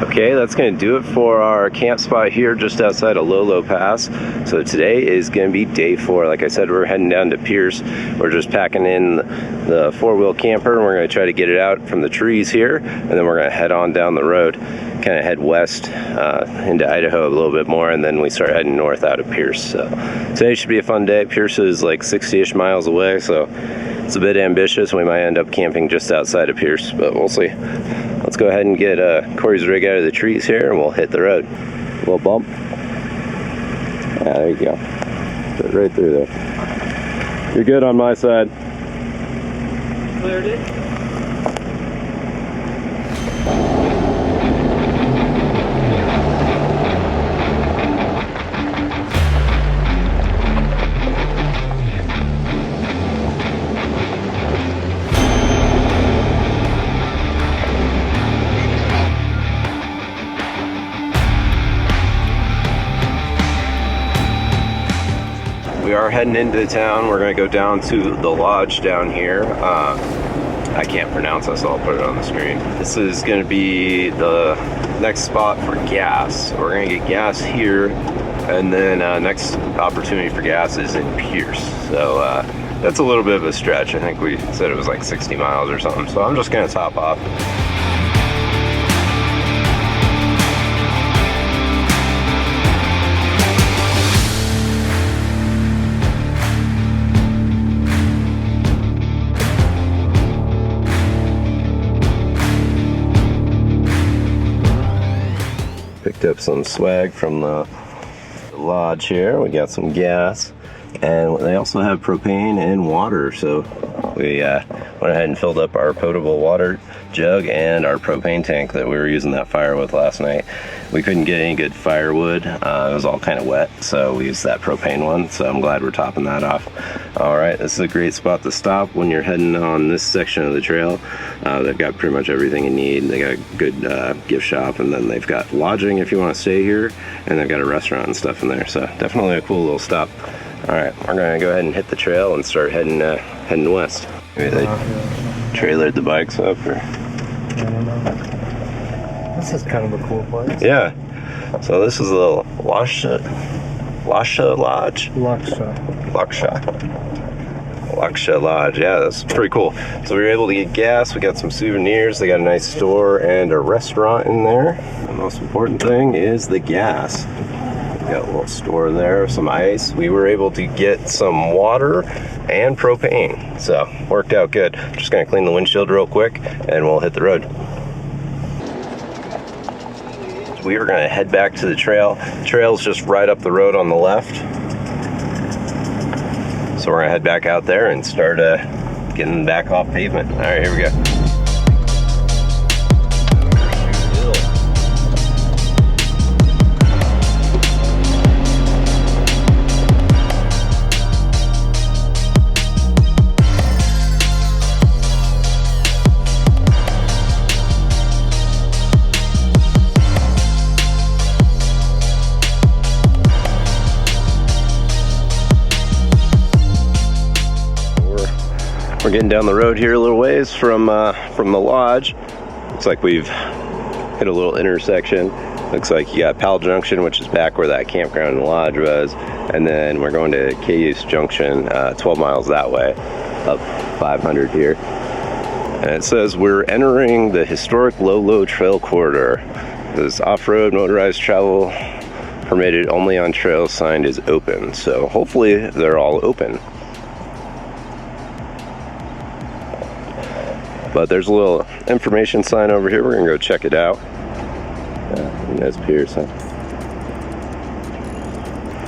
Okay, that's going to do it for our camp spot here just outside of Lolo Pass. So today is going to be day 4. Like I said, we're heading down to Pierce. We're just packing in the four-wheel camper, and we're going to try to get it out from the trees here, and then we're going to head on down the road, kind of head west into Idaho a little bit more, and then we start heading north out of Pierce. So today should be a fun day. Pierce is like 60-ish miles away, so it's a bit ambitious. We might end up camping just outside of Pierce, but we'll see. Let's go ahead and get Corey's rig out of the trees here, and we'll hit the road. A little bump. Yeah, there you go. Fit right through there. You're good on my side. Cleared it. We are heading into town. We're going to go down to the lodge down here. I can't pronounce this, so I'll put it on the screen. This is going to be the next spot for gas. We're going to get gas here, and then next opportunity for gas is in Pierce. So that's a little bit of a stretch. I think we said it was like 60 miles or something. So I'm just going to top off. Picked up some swag from the lodge here. We got some gas, and they also have propane and water, so we went ahead and filled up our potable water jug and our propane tank that we were using that fire with last night. We couldn't get any good firewood. It was all kind of wet, so we used that propane one, so I'm glad we're topping that off. Alright, this is a great spot to stop when you're heading on this section of the trail. They've got pretty much everything you need. They got a good gift shop, and then they've got lodging if you want to stay here, and they've got a restaurant and stuff in there, so definitely a cool little stop. Alright, we're going to go ahead and hit the trail and start heading west. Maybe they trailered the bikes up, or... I don't know. This is kind of a cool place. Yeah. So this is the Lasfit Lodge? Laksha Lodge. Yeah, that's pretty cool. So we were able to get gas. We got some souvenirs. They got a nice store and a restaurant in there. The most important thing is the gas. Got a little store there, some ice. We were able to get some water and propane, so worked out good. Just gonna clean the windshield real quick and we'll hit the road. We are gonna head back to the trail. The trail's just right up the road on the left, so we're gonna head back out there and start getting back off pavement. All right, here we go. We're getting down the road here a little ways from the lodge. Looks like we've hit a little intersection. Looks like you got Powell Junction, which is back where that campground and lodge was, and then we're going to Cayuse Junction, 12 miles that way, up 500 here. And it says we're entering the historic Lolo Trail Corridor. This off-road motorized travel permitted only on trails signed is open. So hopefully they're all open. But there's a little information sign over here. We're gonna go check it out. That's Pierce, huh?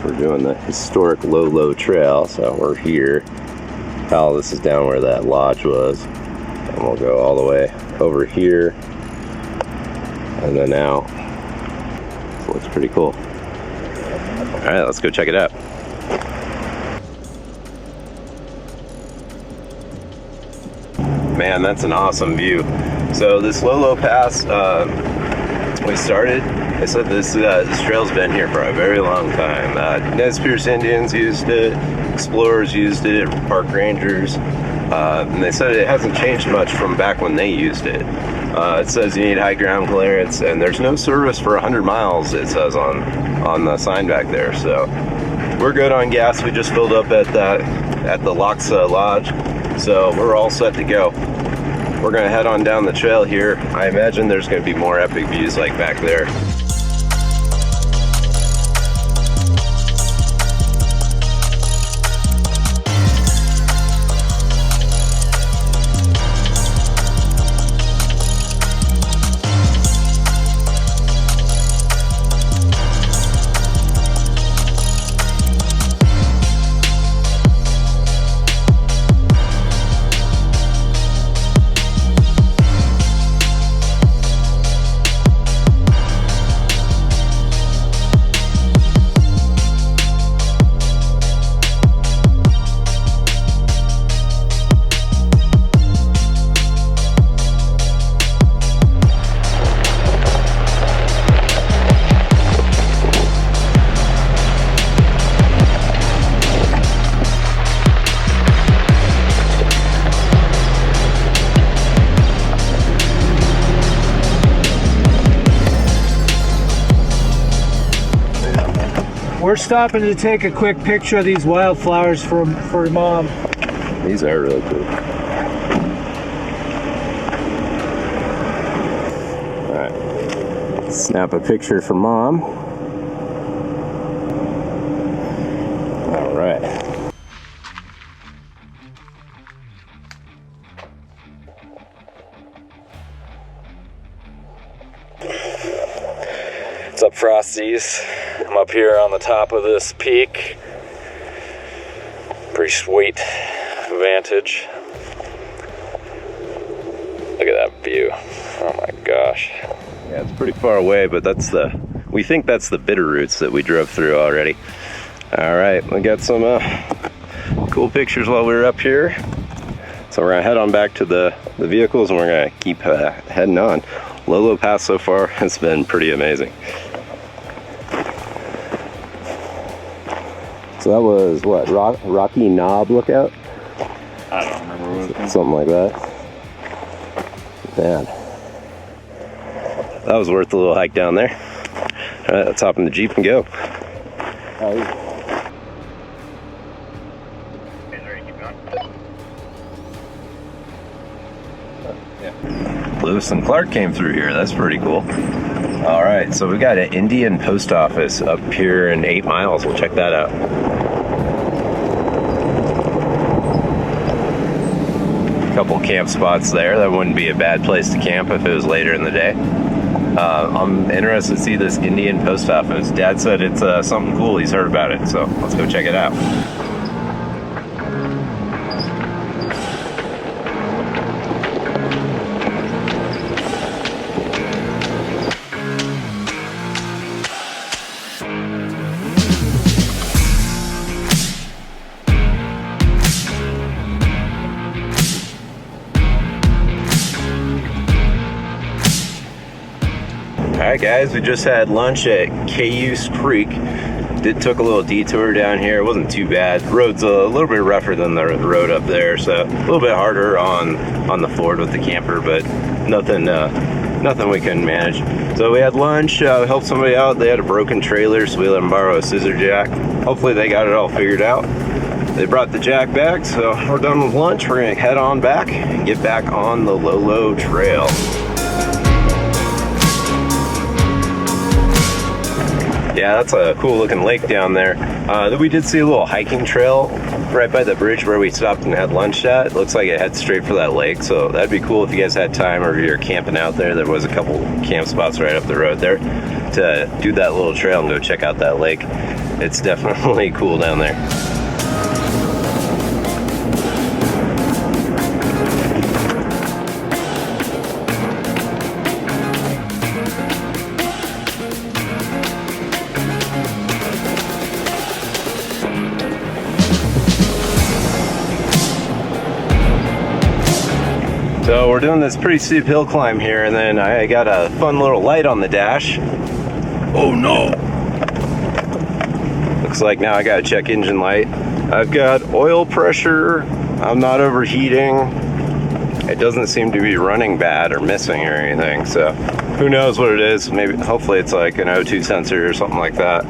We're doing the historic Lolo Trail, so we're here. Powell, this is down where that lodge was. And we'll go all the way over here and then out. So it looks pretty cool. All right, let's go check it out. Man, that's an awesome view. So this Lolo Pass, it's we started, I said this trail's been here for a very long time. Nez Perce Indians used it, explorers used it, park rangers, and they said it hasn't changed much from back when they used it. It says you need high ground clearance, and there's no service for 100 miles, it says on the sign back there. So we're good on gas. We just filled up at the Loxa Lodge, so we're all set to go. We're gonna head on down the trail here. I imagine there's gonna be more epic views like back there. We're stopping to take a quick picture of these wildflowers for Mom. These are really cool. All right, snap a picture for Mom. All right. What's up, Frosties? I'm up here on the top of this peak. Pretty sweet vantage. Look at that view. Oh my gosh. Yeah, it's pretty far away, but we think that's the bitter roots that we drove through already. All right, we got some cool pictures while we were up here. So we're gonna head on back to the vehicles, and we're gonna keep heading on. Lolo Pass so far has been pretty amazing. So that was what, Rocky Knob Lookout? I don't remember what it was. Something like that. Man, that was worth a little hike down there. All right, let's hop in the Jeep and go. Lewis and Clark came through here. That's pretty cool. All right, so we got an Indian post office up here in 8 miles. We'll check that out. A couple camp spots there. That wouldn't be a bad place to camp if it was later in the day. I'm interested to see this Indian post office. Dad said it's something cool. He's heard about it, so let's go check it out. Alright guys, we just had lunch at Cayuse Creek. Took a little detour down here. It wasn't too bad. The road's a little bit rougher than the road up there, so a little bit harder on the Ford with the camper, but nothing we couldn't manage. So we had lunch, helped somebody out. They had a broken trailer, so we let them borrow a scissor jack. Hopefully they got it all figured out. They brought the jack back, so we're done with lunch. We're gonna head on back and get back on the Lolo Trail. Yeah, that's a cool looking lake down there. We did see a little hiking trail right by the bridge where we stopped and had lunch at. It looks like it heads straight for that lake, so that'd be cool if you guys had time or you're camping out there. There was a couple camp spots right up the road there to do that little trail and go check out that lake. It's definitely cool down there. So we're doing this pretty steep hill climb here, and then I got a fun little light on the dash. Oh no! Looks like now I gotta check engine light. I've got oil pressure. I'm not overheating. It doesn't seem to be running bad or missing or anything, so who knows what it is. Maybe, hopefully it's like an O2 sensor or something like that.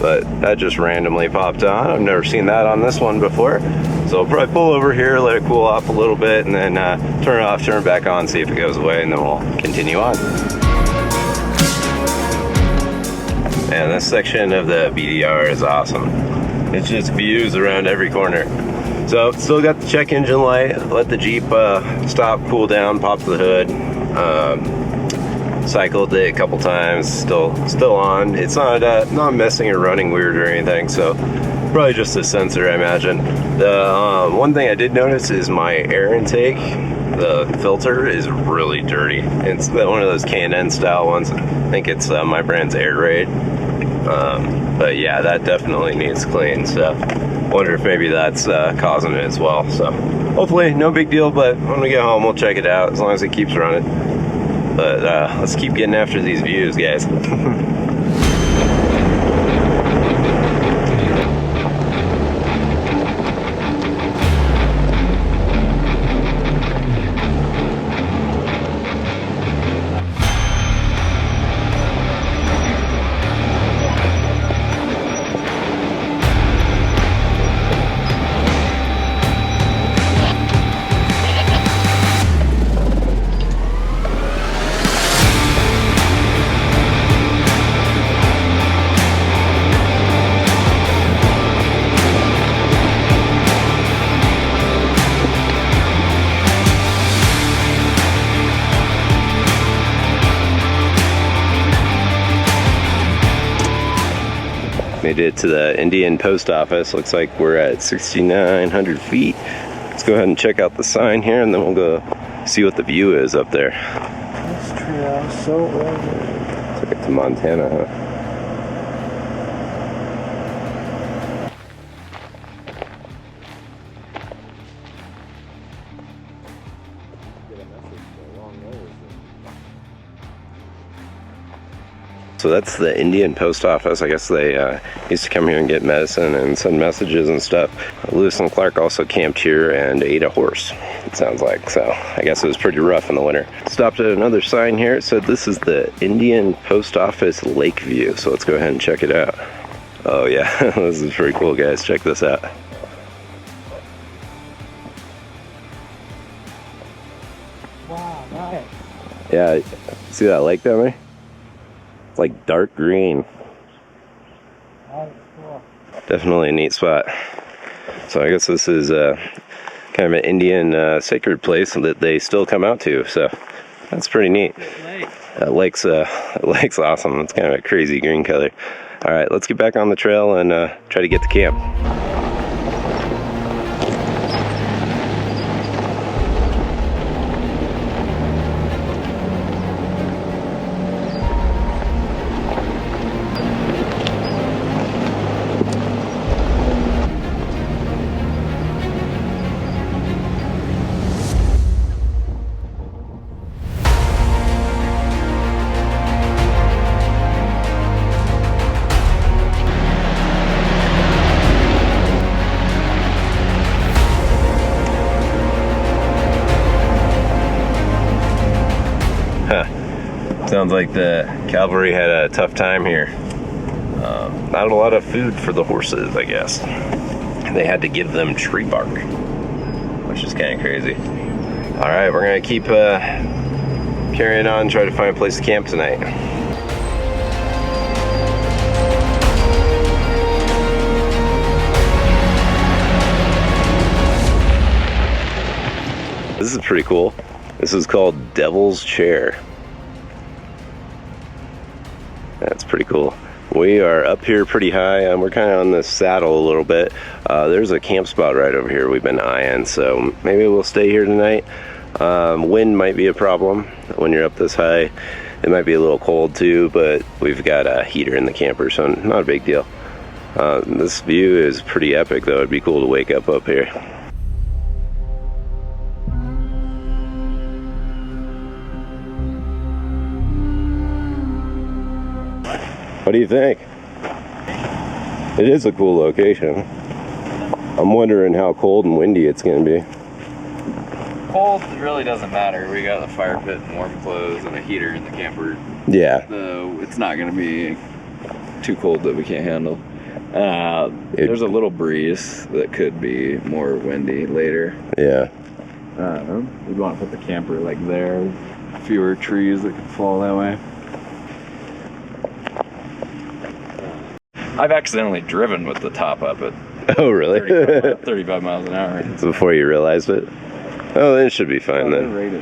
But that just randomly popped on. I've never seen that on this one before. So I'll probably pull over here, let it cool off a little bit, and then turn it off, turn it back on, see if it goes away, and then we'll continue on. And this section of the BDR is awesome. It's just views around every corner. So still got the check engine light, let the Jeep stop, cool down, pop the hood. Cycled it a couple times, still on. It's not messing or running weird or anything, so probably just a sensor, I imagine. The one thing I did notice is my air intake, the filter is really dirty. It's one of those K&N style ones. I think it's my brand's Air Raid. But yeah, that definitely needs clean, so wonder if maybe that's causing it as well. So hopefully no big deal, but when we get home we'll check it out as long as it keeps running. But let's keep getting after these views, guys. Made it to the Indian post office. Looks like we're at 6,900 feet. Let's go ahead and check out the sign here, and then we'll go see what the view is up there. This trail so old. Took it to Montana, huh? So that's the Indian post office. I guess they used to come here and get medicine and send messages and stuff. Lewis and Clark also camped here and ate a horse, it sounds like. So I guess it was pretty rough in the winter. Stopped at another sign here. It said this is the Indian post office lake view. So let's go ahead and check it out. Oh yeah, this is pretty cool, guys. Check this out. Wow, nice. Yeah, see that lake down there? It's like dark green. That is cool. Definitely a neat spot. So I guess this is kind of an Indian sacred place that they still come out to. So that's pretty neat. That lake's awesome. It's kind of a crazy green color. All right, let's get back on the trail and try to get to camp. Sounds like the cavalry had a tough time here. Not a lot of food for the horses, I guess. They had to give them tree bark, which is kind of crazy. All right, we're gonna keep carrying on, try to find a place to camp tonight. This is pretty cool. This is called Devil's Chair. That's pretty cool. We are up here pretty high, and we're kind of on this saddle a little bit. There's a camp spot right over here we've been eyeing, so maybe we'll stay here tonight. Wind might be a problem when you're up this high. It might be a little cold too, but we've got a heater in the camper, so not a big deal. This view is pretty epic though. It'd be cool to wake up here. What do you think? It is a cool location. I'm wondering how cold and windy it's going to be. Cold really doesn't matter. We got a fire pit and warm clothes and a heater in the camper. Yeah. So it's not going to be too cold that we can't handle. There's a little breeze that could be more windy later. Yeah. We'd want to put the camper like there. Fewer trees that could fall that way. I've accidentally driven with the top up at Oh, really? 35 miles an hour. Before you realized it? Oh, then it should be fine then.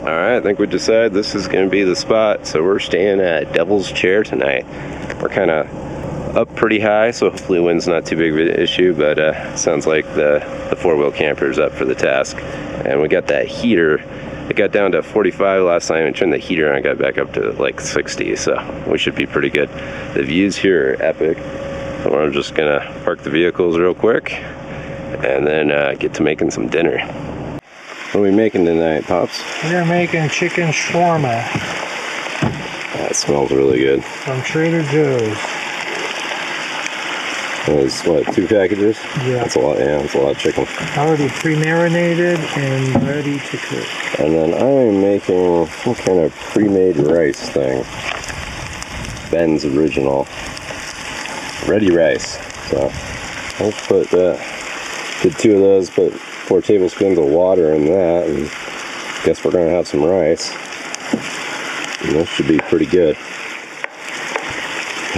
Alright, I think we decided this is going to be the spot. So we're staying at Devil's Chair tonight. We're kind of up pretty high, so hopefully wind's not too big of an issue, but sounds like the four-wheel camper is up for the task. And we got that heater. It got down to 45 last time and turned the heater on, got back up to like 60, so we should be pretty good. The views here are epic. So I'm just gonna park the vehicles real quick and then get to making some dinner. What are we making tonight, Pops? We're making chicken shawarma. That smells really good. From Trader Joe's. There's what, 2 packages? Yeah. That's a lot. Yeah, that's a lot of chicken. Already pre-marinated and ready to cook. And then I am making some kind of pre-made rice thing. Ben's Original. Ready rice. So I'll put did 2 of those, put 4 tablespoons of water in that, and guess we're gonna have some rice. And that should be pretty good.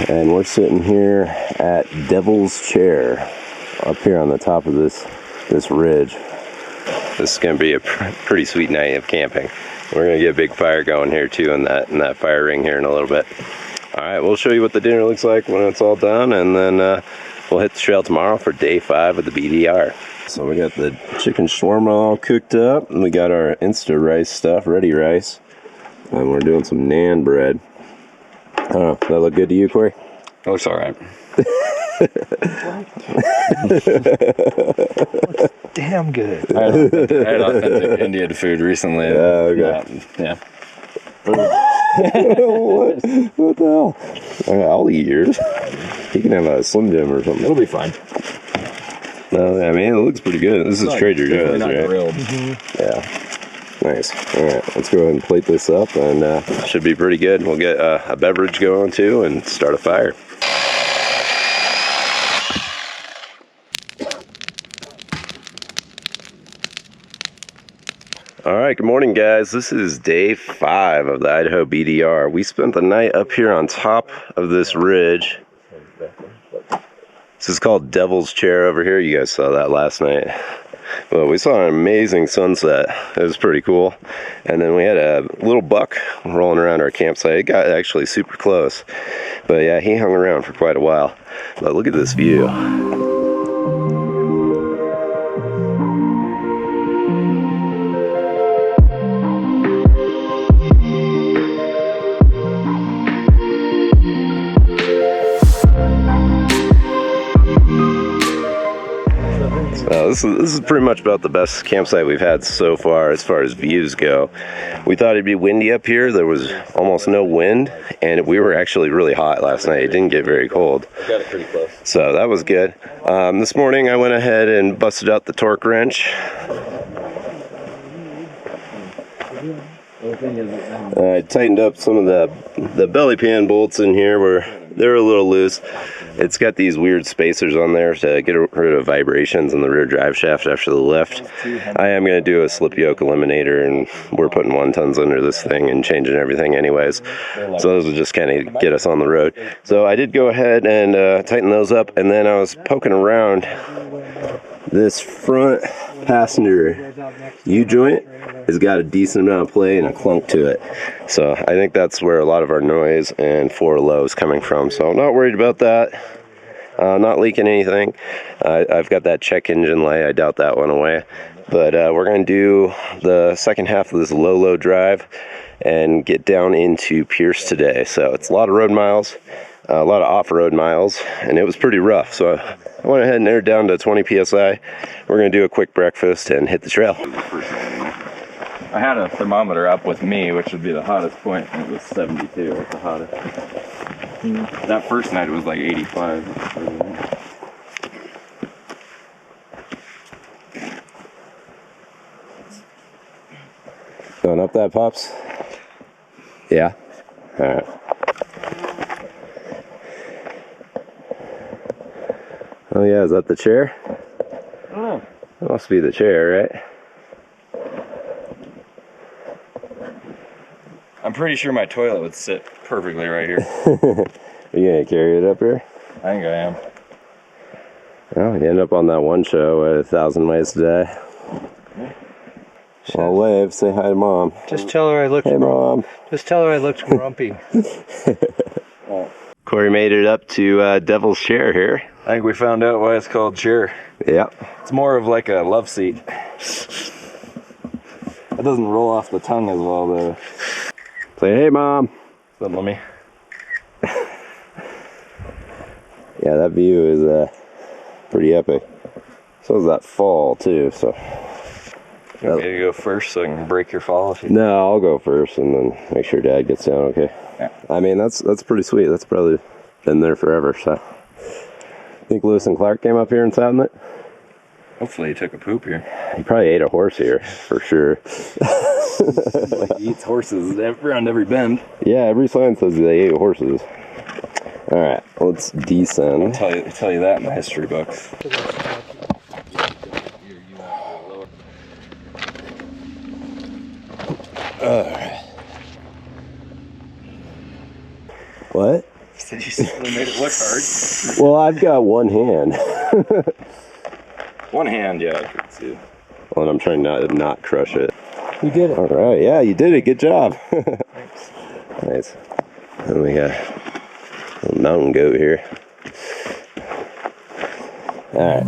And we're sitting here at Devil's Chair, up here on the top of this ridge. This is gonna be a pretty sweet night of camping. We're gonna get a big fire going here too in that fire ring here in a little bit. All right, we'll show you what the dinner looks like when it's all done, and then we'll hit the trail tomorrow for day 5 of the BDR. So we got the chicken shawarma all cooked up, and we got our Insta rice stuff, ready rice, and we're doing some naan bread. I don't know, that look good to you, Corey? That looks all right. Damn good. I had authentic Indian food recently. Okay. Yeah. What the hell? I'll eat yours. You can have a Slim Jim or something. It'll be fine. No, I mean, it looks pretty good. This is Trader Joe's, right? Grilled. Yeah. Nice. All right, let's go ahead and plate this up, and should be pretty good. We'll get a beverage going too and start a fire. All right, good morning, guys. This is day 5 of the Idaho BDR. We spent the night up here on top of this ridge. This is called Devil's Chair over here. You guys saw that last night. Well, we saw an amazing sunset. It was pretty cool. And then we had a little buck rolling around our campsite. It got actually super close. But yeah, he hung around for quite a while. But look at this view. This is pretty much about the best campsite we've had so far as views go. We thought it'd be windy up here. There was almost no wind, and we were actually really hot last night. It didn't get very cold. Got it pretty close. So that was good. This morning I went ahead and busted out the torque wrench. I tightened up some of the belly pan bolts in here where they're a little loose. It's got these weird spacers on there to get rid of vibrations in the rear drive shaft after the lift. I am going to do a slip yoke eliminator, and we're putting 1-tons under this thing and changing everything anyways. So those will just kind of get us on the road. So I did go ahead and tighten those up, and then I was poking around this front passenger U-joint. Has got a decent amount of play and a clunk to it. So I think that's where a lot of our noise and 4 low is coming from. So I'm not worried about that. Not leaking anything. I've got that check engine light. I doubt that went away. But we're going to do the second half of this low drive and get down into Pierce today. So it's a lot of road miles, a lot of off-road miles, and it was pretty rough. So I went ahead and aired down to 20 PSI. We're going to do a quick breakfast and hit the trail. I had a thermometer up with me, which would be the hottest point, and it was 72 at the hottest. That first night it was like 85. Going up that, Pops? Yeah? Alright. Oh yeah, is that the chair? Oh. That must be the chair, right? I'm pretty sure my toilet would sit perfectly right here. Are you gonna carry it up here? I think I am. Well, you end up on that one show at 1,000 Ways to Die. Well, wave, say hi to Mom. Just tell her I looked. Hey, Mom. Just tell her I looked grumpy. Corey made it up to Devil's Chair here. I think we found out why it's called chair. Yeah. It's more of like a love seat. It doesn't roll off the tongue as well, though. Say, hey, Mom. Let me. Yeah, that view is pretty epic. So is that fall, too, so. You want me to go first so I can break your fall? No, I'll go first and then make sure Dad gets down, okay? Yeah. I mean, that's pretty sweet. That's probably been there forever, so. I think Lewis and Clark came up here and sat in it. Hopefully he took a poop here. He probably ate a horse here, for sure. Like he eats horses around every bend. Yeah, every sign says they ate horses. Alright, let's descend. I'll tell you that in the history books. What? Said you simply made it look hard. Well, I've got one hand. One hand, yeah, I could see. Well, and I'm trying not crush it. You did it. Alright, yeah, you did it. Good job. Thanks. Nice. And we got a little mountain goat here. Alright.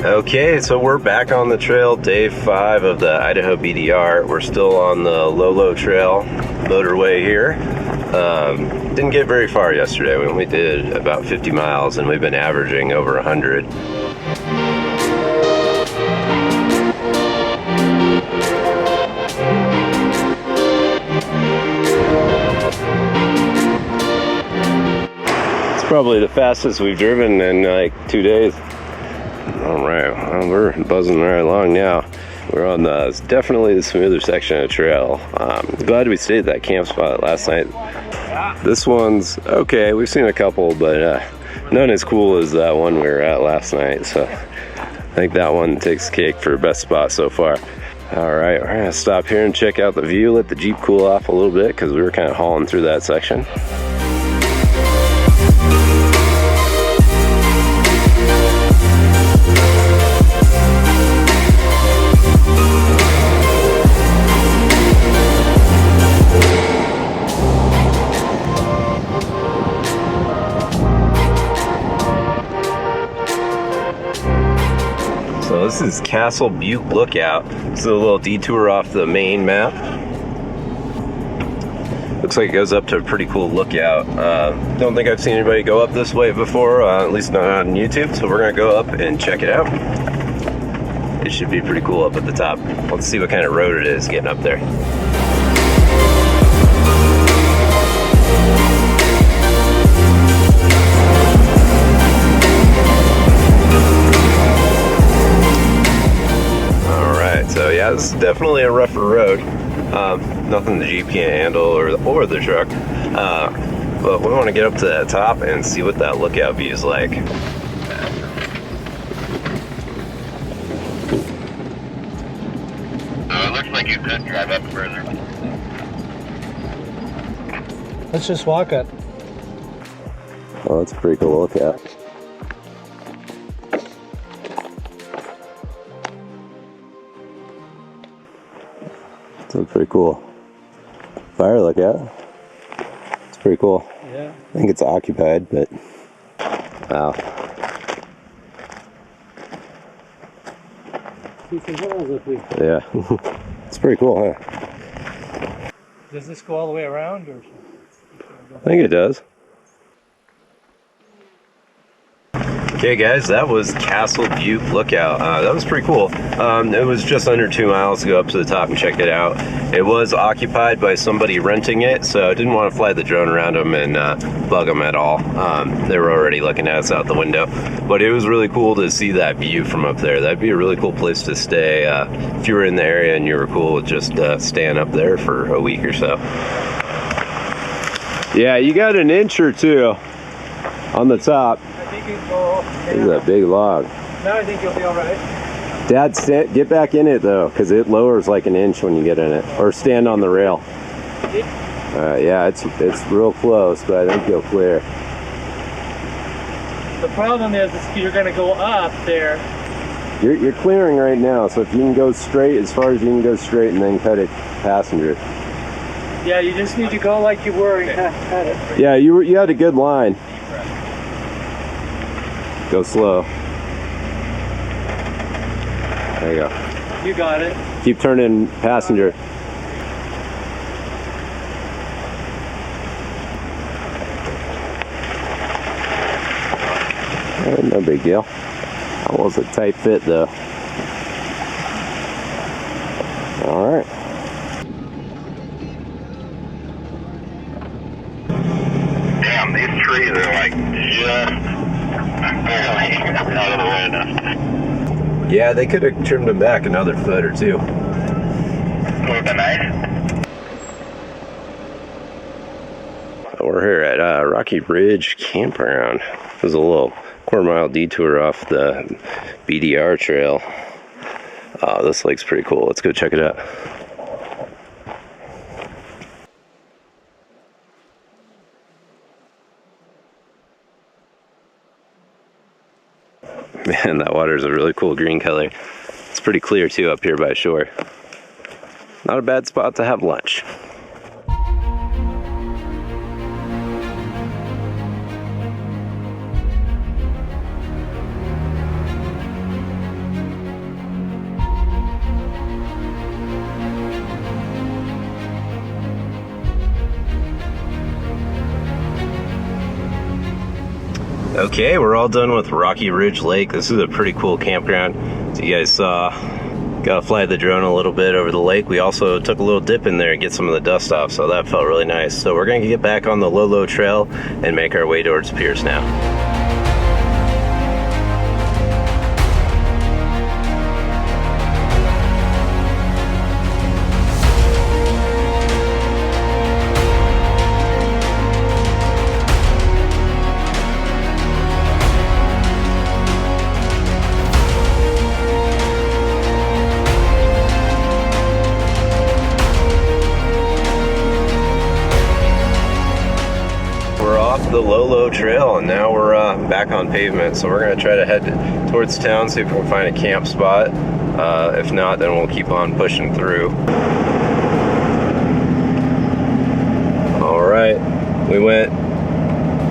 Okay, so we're back on the trail, day 5 of the Idaho BDR. We're still on the Lolo Trail motorway here. Didn't get very far yesterday. We only did about 50 miles and we've been averaging over 100. It's probably the fastest we've driven in like 2 days. Alright, well, we're buzzing right along now. We're on definitely the smoother section of the trail. Glad we stayed at that camp spot last night. This one's okay, we've seen a couple, but none as cool as that one we were at last night. So I think that one takes cake for best spot so far. Alright, we're gonna stop here and check out the view, let the Jeep cool off a little bit because we were kind of hauling through that section. So this is Castle Butte Lookout. This is a little detour off the main map. Looks like it goes up to a pretty cool lookout. Don't think I've seen anybody go up this way before, at least not on YouTube, so we're gonna go up and check it out. It should be pretty cool up at the top. Let's see what kind of road it is getting up there. So yeah, this is definitely a rougher road. Nothing the Jeep can't handle or the truck. But we want to get up to that top and see what that lookout view is like. It looks like you could drive up further. Let's just walk it. Oh, that's a pretty cool lookout. Looks pretty cool. fire look at. It's pretty cool. Yeah. I think it's occupied, but wow. See some holes if we... Yeah. It's pretty cool, huh? Does this go all the way around, or? I think it does. Okay guys, that was Castle Butte Lookout. That was pretty cool. It was just under 2 miles to go up to the top and check it out. It was occupied by somebody renting it, so I didn't want to fly the drone around them and bug them at all. They were already looking at us out the window. But it was really cool to see that view from up there. That'd be a really cool place to stay if you were in the area and you were cool with just staying up there for a week or so. Yeah, you got an inch or two on the top. This is a big log. Now I think you'll be all right. Dad, get back in it though, because it lowers like an inch when you get in it. Or stand on the rail. Yeah, it's real close, but I think you'll clear. The problem is you're going to go up there. You're clearing right now, so if you can go straight, as far as you can go straight, and then cut it passenger. Yeah, you just need to go like you were and cut it. Yeah, you had a good line. Go slow. There you go. You got it. Keep turning passenger. No big deal. That was a tight fit though. All right. Damn, these trees are like just barely out of the way now. Yeah, they could have trimmed them back another foot or two. Would have been nice. We're here at Rocky Ridge Campground. It was a little quarter-mile detour off the BDR trail. This lake's pretty cool. Let's go check it out. Man, that water is a really cool green color. It's pretty clear too up here by shore. Not a bad spot to have lunch. Okay, we're all done with Rocky Ridge Lake. This is a pretty cool campground. As you guys saw, got to fly the drone a little bit over the lake. We also took a little dip in there and get some of the dust off, so that felt really nice. So we're going to get back on the Lolo Trail and make our way towards Pierce now. The Lolo Trail, and now we're back on pavement, so we're going to try to head towards town, see if we can find a camp spot. If not, then we'll keep on pushing through. Alright, we went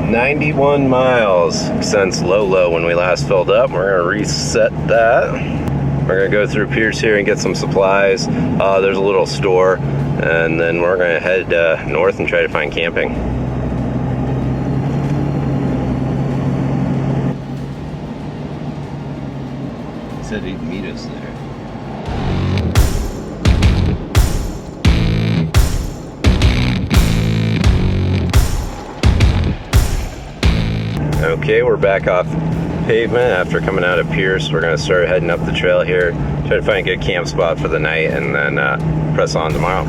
91 miles since Lolo when we last filled up. We're going to reset that. We're going to go through Pierce here and get some supplies. There's a little store, and then we're going to head north and try to find camping. Said he'd meet us there. Okay, we're back off pavement after coming out of Pierce. We're going to start heading up the trail here, try to find a good camp spot for the night, and then press on tomorrow.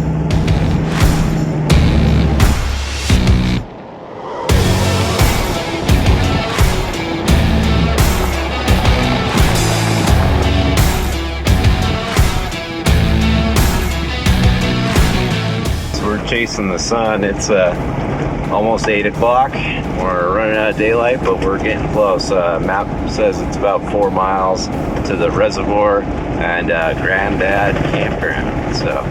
Chasing the sun. It's almost 8 o'clock. We're running out of daylight, but we're getting close. Map says it's about 4 miles to the reservoir and Granddad Campground. So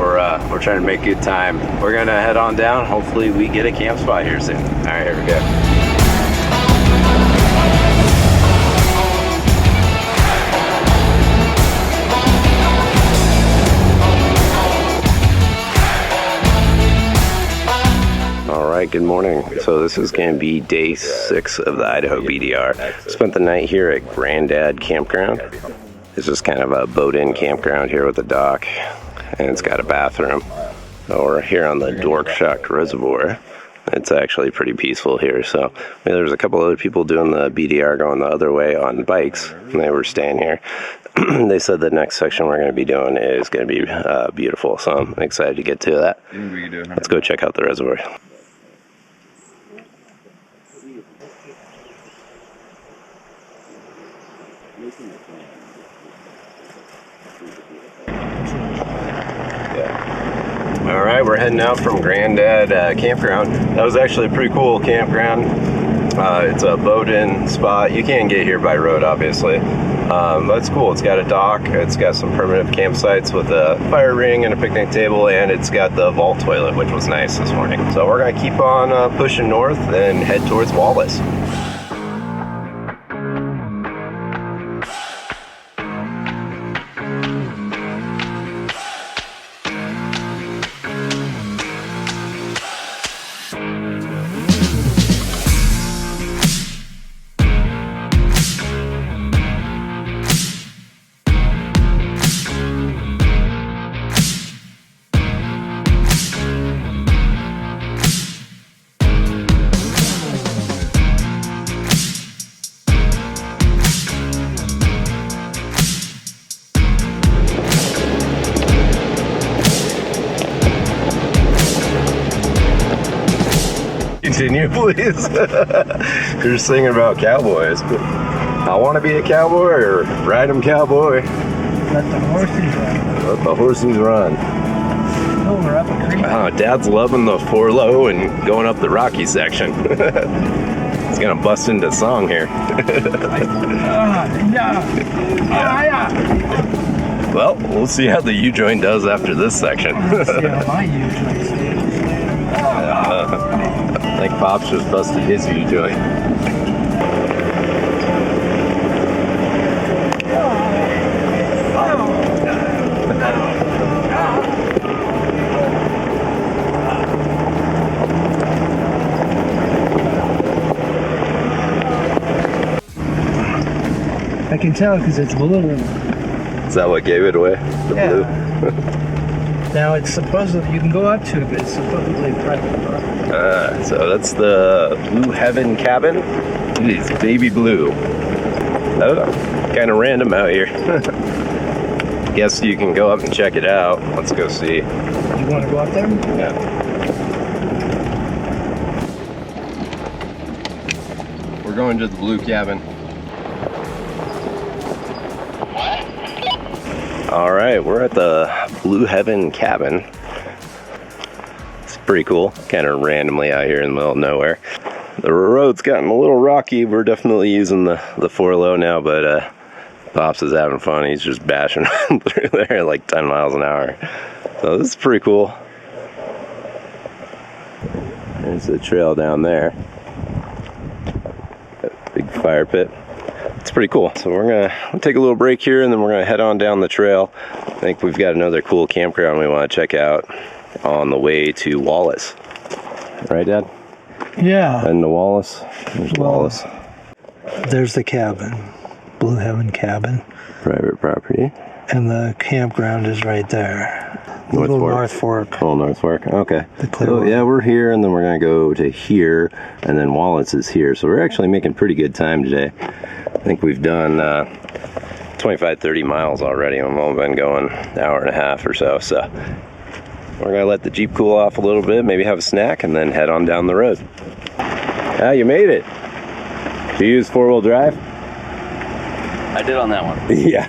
We're trying to make good time. We're gonna head on down. Hopefully we get a camp spot here soon. All right, here we go. Alright, good morning. So this is going to be day 6 of the Idaho BDR. Spent the night here at Granddad Campground. It's just kind of a boat-in campground here with a dock, and it's got a bathroom. So we're here on the Dorkshock Reservoir. It's actually pretty peaceful here. So there's a couple other people doing the BDR going the other way on bikes, and they were staying here. They said the next section we're going to be doing is going to be beautiful, so I'm excited to get to that. Let's go check out the reservoir. All right, we're heading out from Granddad Campground. That was actually a pretty cool campground. It's a boat-in spot. You can't get here by road, obviously. But it's cool. It's got a dock. It's got some primitive campsites with a fire ring and a picnic table, and it's got the vault toilet, which was nice this morning. So we're gonna keep on pushing north and head towards Wallace. Continue, please. You're singing about cowboys, but I want to be a cowboy or ride them cowboy. Let the horses run. Let the horses run. Oh, we're up a creek. Wow, Dad's loving the 4-low and going up the rocky section. He's gonna bust into song here. Well, we'll see how the U-joint does after this section. Let's see how my U-joint's doing. I think Pops just busted his U-joint. I can tell because it's blue. Is that what gave it away? The blue? Now it's supposedly, you can go up to it, but it's supposedly private property. So that's the Blue Heaven cabin. It is baby blue. Oh, kind of random out here. Guess you can go up and check it out. Let's go see. You want to go up there? Yeah. We're going to the blue cabin. All right, we're at the Blue Heaven cabin. It's pretty cool, kind of randomly out here in the middle of nowhere. The road's gotten a little rocky. We're definitely using the 4-low now, but Pops is having fun. He's just bashing through there at like 10 miles an hour. So this is pretty cool. There's the trail down there. Big fire pit. It's pretty cool. So we're gonna take a little break here, and then we're gonna head on down the trail. I think we've got another cool campground we want to check out on the way to Wallace. Right, Dad? Yeah. Heading to Wallace. There's Wallace. There's the cabin. Blue Heaven cabin. Private property. And the campground is right there. North Little Fork. North Fork. Oh, North Fork. Okay. The clear So, one. yeah, we're here, and then we're going to go to here, and then Wallace is here. So we're actually making pretty good time today. I think we've done 25-30 miles already. We've only been going an hour and a half or so. So we're going to let the Jeep cool off a little bit, maybe have a snack, and then head on down the road. Ah, you made it. Do you use 4-wheel drive? I did on that one. Yeah.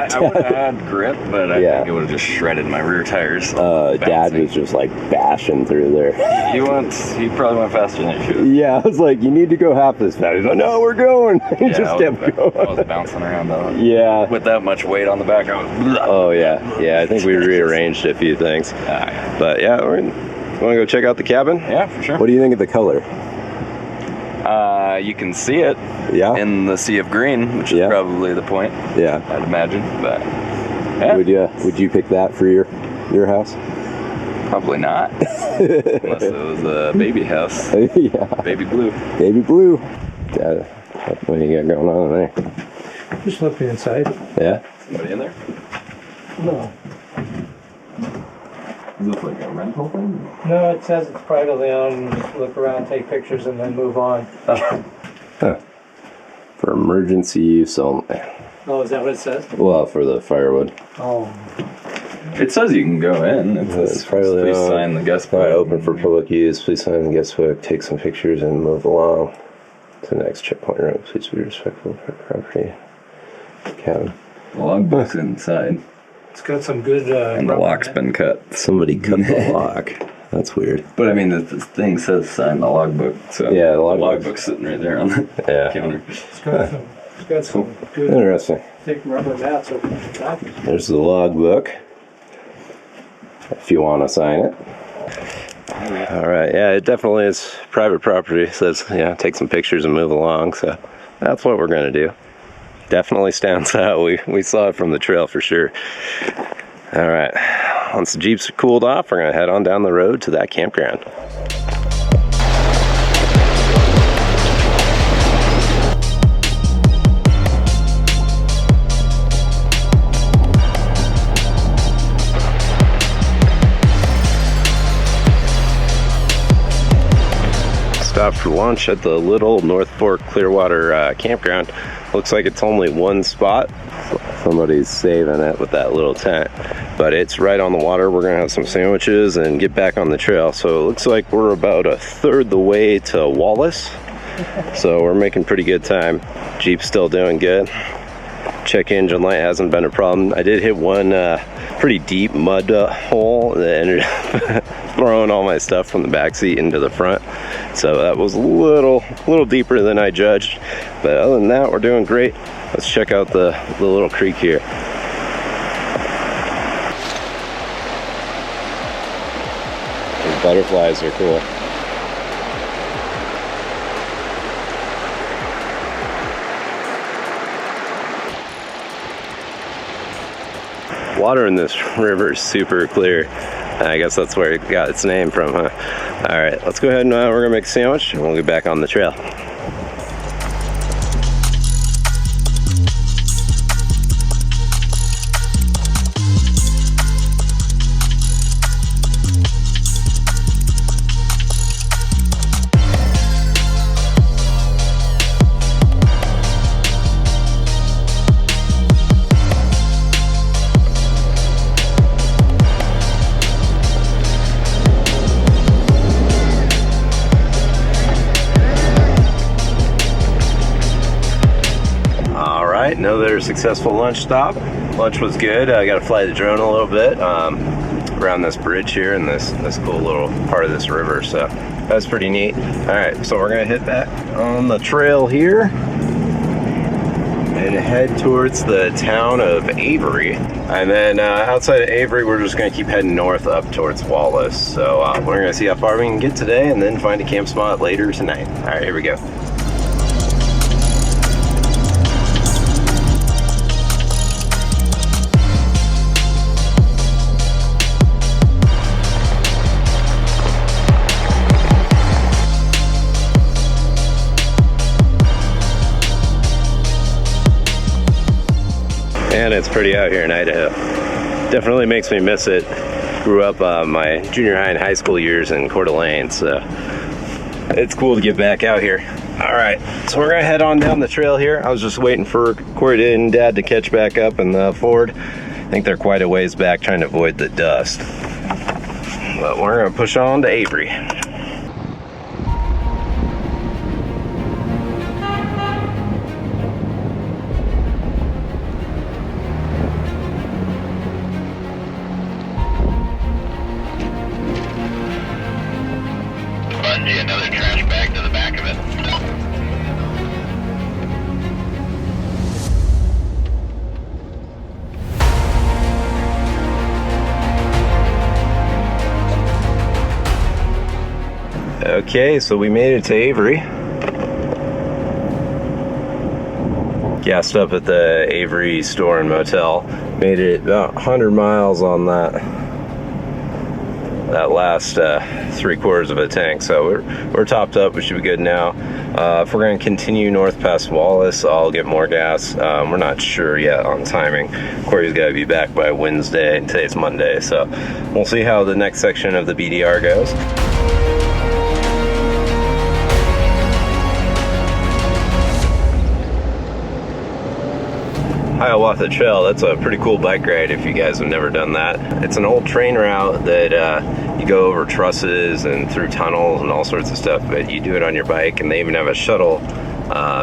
I would have had grip, but I think it would have just shredded my rear tires. Dad was just like bashing through there. He probably went faster than he should. Yeah, I was like, you need to go half this fast. He's like, no, we're going. He just kept going. I was bouncing around though. Yeah. With that much weight on the back, I was. Oh yeah, yeah. I think we rearranged a few things. But yeah, want to go check out the cabin? Yeah, for sure. What do you think of the color? You can see it in the sea of green, which is probably the point. Yeah, I'd imagine. But would you pick that for your house? Probably not, unless it was a baby house. Yeah, baby blue. Baby blue. Dad, what do you got going on there? Just looking inside. Yeah. Somebody in there? No. Is this like a rental thing? No, it says it's privately owned. Just look around, take pictures, and then move on. Huh. For emergency use only. Oh, is that what it says? Well, for the firewood. Oh. It says you can go in. It's privately please owned. sign the guest book. Open for public use. Please sign the guest book. Take some pictures and move along to the next checkpoint room. Please be respectful of our property. Cabin. The logbook's inside. It's got some good. And the lock's been cut. Somebody cut the lock. That's weird. But I mean, this thing says sign the logbook. So yeah, the logbook's sitting right there on the counter. It's got some good. Interesting. Thick rubber mats over the top. There's the logbook. If you want to sign it. All right. Yeah, it definitely is private property. It says, take some pictures and move along. So that's what we're going to do. Definitely stands out. We saw it from the trail for sure. All right. Once the Jeeps are cooled off, we're going to head on down the road to that campground. Stopped for lunch at the Little North Fork Clearwater campground. Looks like it's only one spot. Somebody's saving it with that little tent, but it's right on the water. We're gonna have some sandwiches and get back on the trail. So it looks like we're about a third the way to Wallace. So we're making pretty good time. Jeep's still doing good. Check engine light hasn't been a problem. I did hit one pretty deep mud hole that ended up throwing all my stuff from the back seat into the front. So that was a little deeper than I judged. But other than that, we're doing great. Let's check out the little creek here. These butterflies are cool. Water in this river is super clear. I guess that's where it got its name from, huh? All right, let's go ahead and we're gonna make a sandwich and we'll get back on the trail. Another successful lunch stop. Lunch was good. I got to fly the drone a little bit around this bridge here in this cool little part of this river. So that's pretty neat. All right, so we're gonna hit back on the trail here and head towards the town of Avery. And then outside of Avery, we're just gonna keep heading north up towards Wallace. So we're gonna see how far we can get today and then find a camp spot later tonight. All right, here we go. And it's pretty out here in Idaho. Definitely makes me miss it. Grew up my junior high and high school years in Coeur d'Alene, so it's cool to get back out here. All right, so we're gonna head on down the trail here. I was just waiting for Corey and Dad to catch back up in the Ford. I think they're quite a ways back trying to avoid the dust. But we're gonna push on to Avery. Okay, so we made it to Avery. Gassed up at the Avery store and motel. Made it about 100 miles on that last 3/4 of a tank. So we're topped up. We should be good now. If we're going to continue north past Wallace, I'll get more gas. We're not sure yet on timing. Corey's got to be back by Wednesday, and today's Monday. So we'll see how the next section of the BDR goes. Hiawatha Trail, that's a pretty cool bike ride if you guys have never done that. It's an old train route that you go over trusses and through tunnels and all sorts of stuff, but you do it on your bike, and they even have a shuttle,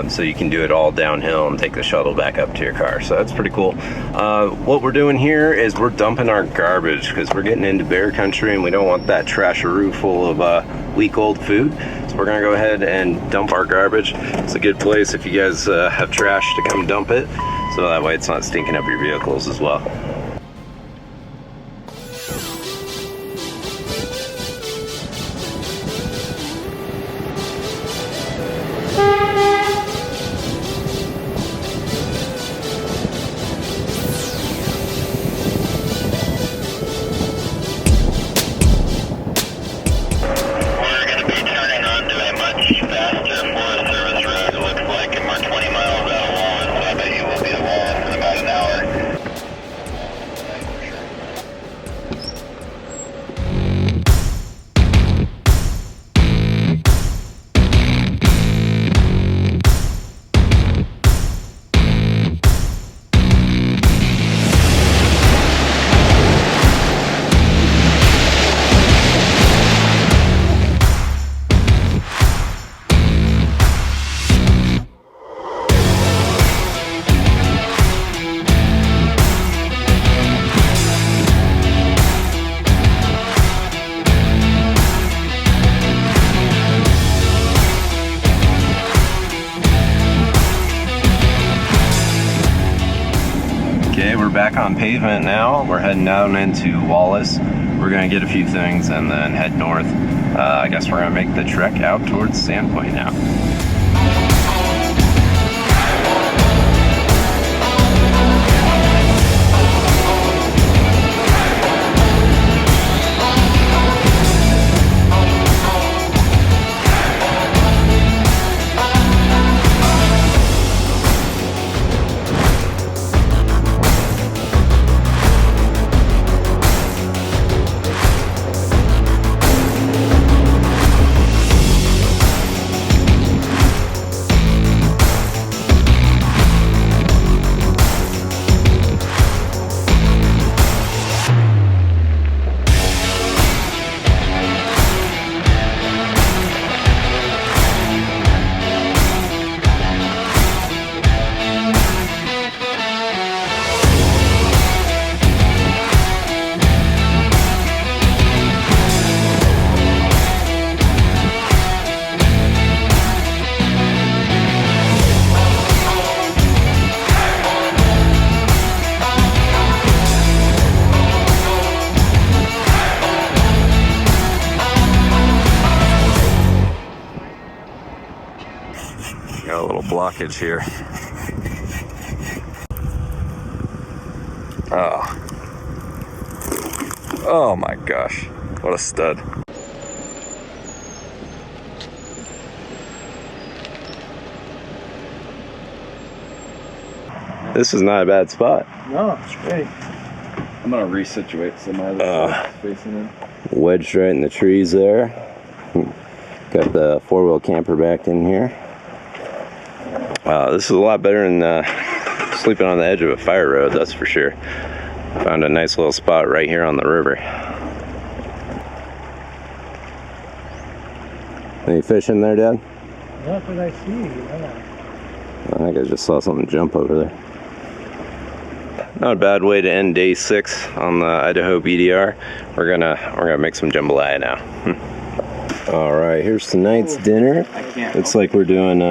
so you can do it all downhill and take the shuttle back up to your car. So that's pretty cool. What we're doing here is we're dumping our garbage because we're getting into bear country and we don't want that trasharoo full of week-old food. So we're gonna go ahead and dump our garbage. It's a good place if you guys have trash to come dump it, so that way it's not stinking up your vehicles as well. Okay, we're back on pavement now. We're heading down into Wallace. We're gonna get a few things and then head north. I guess we're gonna make the trek out towards Sandpoint now. Got a little blockage here. Oh my gosh, what a stud. This is not a bad spot. No, it's great. I'm gonna resituate some other facing in. Wedged right in the trees there. Got the four-wheel camper back in here. This is a lot better than sleeping on the edge of a fire road, that's for sure. Found a nice little spot right here on the river. Any fish in there, Dad? Not that I see, yeah. I think I just saw something jump over there. Not a bad way to end day 6 on the Idaho BDR. We're gonna make some jambalaya now. All right, here's tonight's dinner. Looks like we're doing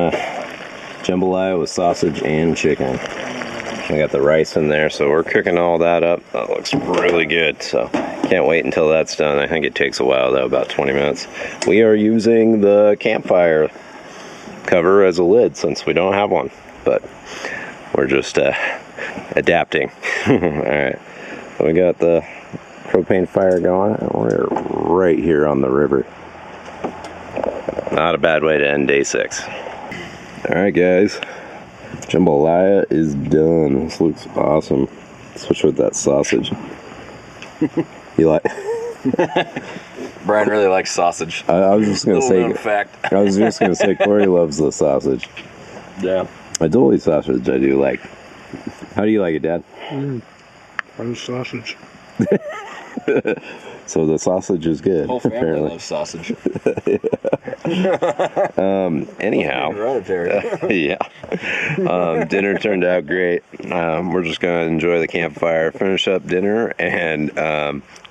jambalaya with sausage and chicken. I got the rice in there, so we're cooking all that up. That looks really good, so Can't wait until that's done. I think it takes a while though, about 20 minutes. We are using the campfire cover as a lid since we don't have one, but we're just adapting. All right, so we got the propane fire going, and we're right here on the river. Not a bad way to end day 6. All right, guys, jambalaya is done. This looks awesome, especially with that sausage. You like? Brian really likes sausage. I was just gonna say. Fact. I was just gonna say Corey loves the sausage. Yeah. I totally sausage I do like. How do you like it, Dad? French sausage. So the sausage is good. Whole family apparently loves sausage. Anyhow. Hereditary. Yeah. Dinner turned out great. We're just gonna enjoy the campfire, finish up dinner, and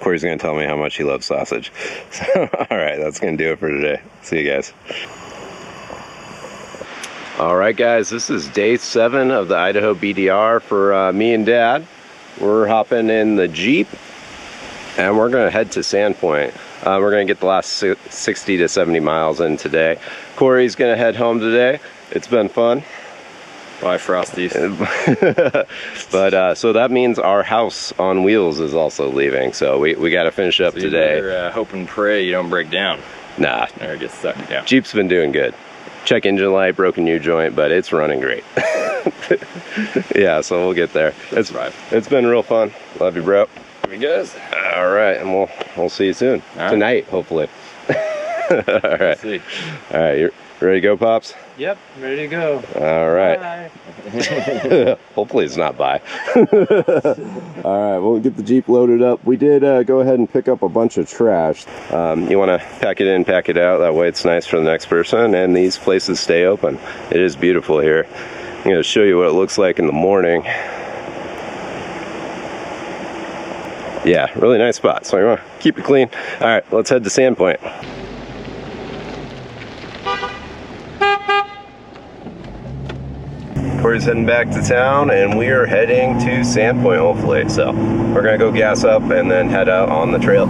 Corey's gonna tell me how much he loves sausage. So, all right, that's gonna do it for today. See you guys. All right, guys, this is day 7 of the Idaho BDR for me and Dad. We're hopping in the Jeep, and we're gonna head to Sandpoint. We're gonna get the last 60 to 70 miles in today. Corey's gonna head home today. It's been fun. Bye, Frosties. But so that means our house on wheels is also leaving. So we got to finish up today. Better, hope and pray you don't break down. Nah, Or get stuck down. Jeep's been doing good. Check engine light, broken U-joint, but it's running great. Yeah, so we'll get there. It's been real fun. Love you, bro. Here we go. All right, and we'll see you soon. Tonight, hopefully. All right. See. All right, you ready to go, Pops? Yep, ready to go. All right. Bye. Hopefully it's not bye. All right, we'll get the Jeep loaded up. We did go ahead and pick up a bunch of trash. You want to pack it in, pack it out. That way it's nice for the next person, and these places stay open. It is beautiful here. I'm going to show you what it looks like in the morning. Yeah, really nice spot. So you want to keep it clean. All right, let's head to Sandpoint. Corey's heading back to town, and we are heading to Sandpoint, hopefully. So we're gonna go gas up and then head out on the trail.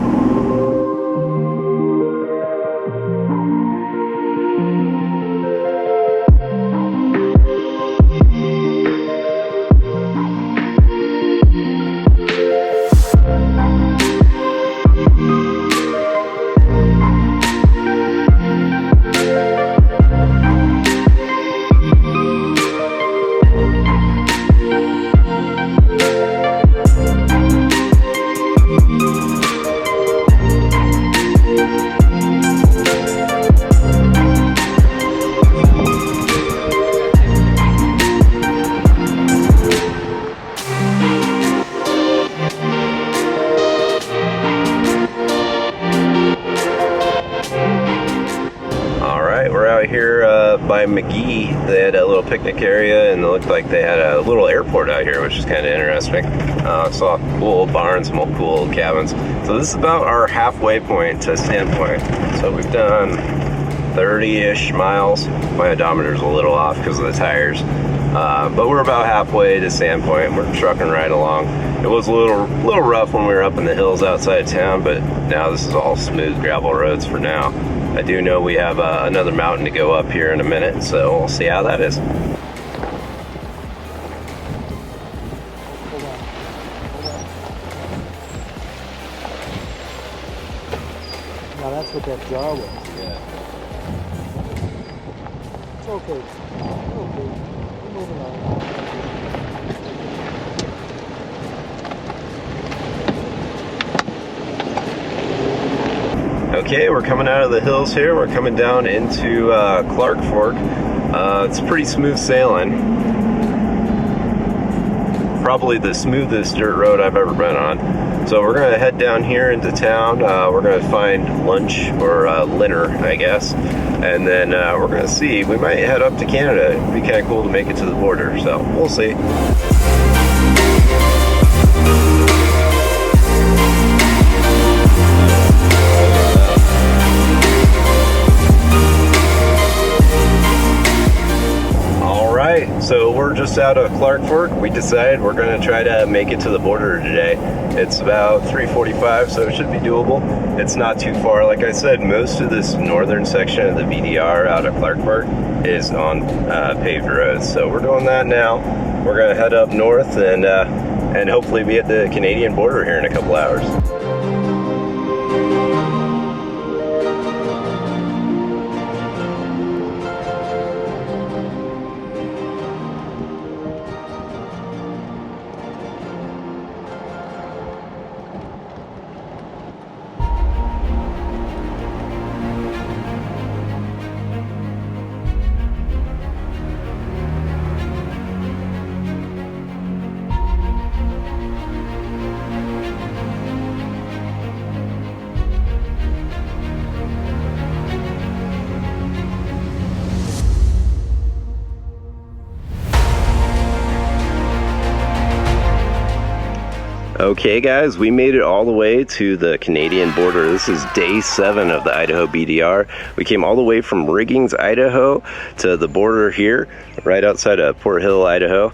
By McGee, they had a little picnic area, and it looked like they had a little airport out here, which is kind of interesting. Saw cool old barns, some old cool old cabins. So this is about our halfway point to Sandpoint. So we've done 30-ish miles. My odometer's a little off because of the tires, but we're about halfway to Sandpoint. We're trucking right along. It was a little rough when we were up in the hills outside town, but now this is all smooth gravel roads for now. I do know we have another mountain to go up here in a minute, so we'll see how that is. Hold on. Now that's what that jar was. Yeah. It's okay. It's okay. We're moving on. Okay, we're coming out of the hills here. We're coming down into Clark Fork. It's pretty smooth sailing. Probably the smoothest dirt road I've ever been on. So we're gonna head down here into town. We're gonna find lunch or dinner, I guess. And then we're gonna see. We might head up to Canada. It'd be kind of cool to make it to the border. So we'll see. So we're just out of Clark Fork. We decided we're going to try to make it to the border today. It's about 3:45, so it should be doable. It's not too far. Like I said, most of this northern section of the BDR out of Clark Fork is on paved roads. So we're doing that now. We're going to head up north and hopefully be at the Canadian border here in a couple hours. Okay guys, we made it all the way to the Canadian border. This is day 7 of the Idaho BDR. We came all the way from Riggins, Idaho to the border here, right outside of Port Hill, Idaho.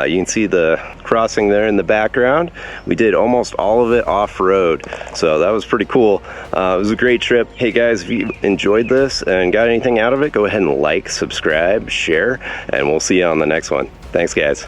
You can see the crossing there in the background. We did almost all of it off-road, so that was pretty cool. It was a great trip. Hey guys, if you enjoyed this and got anything out of it, go ahead and like, subscribe, share, and we'll see you on the next one. Thanks guys.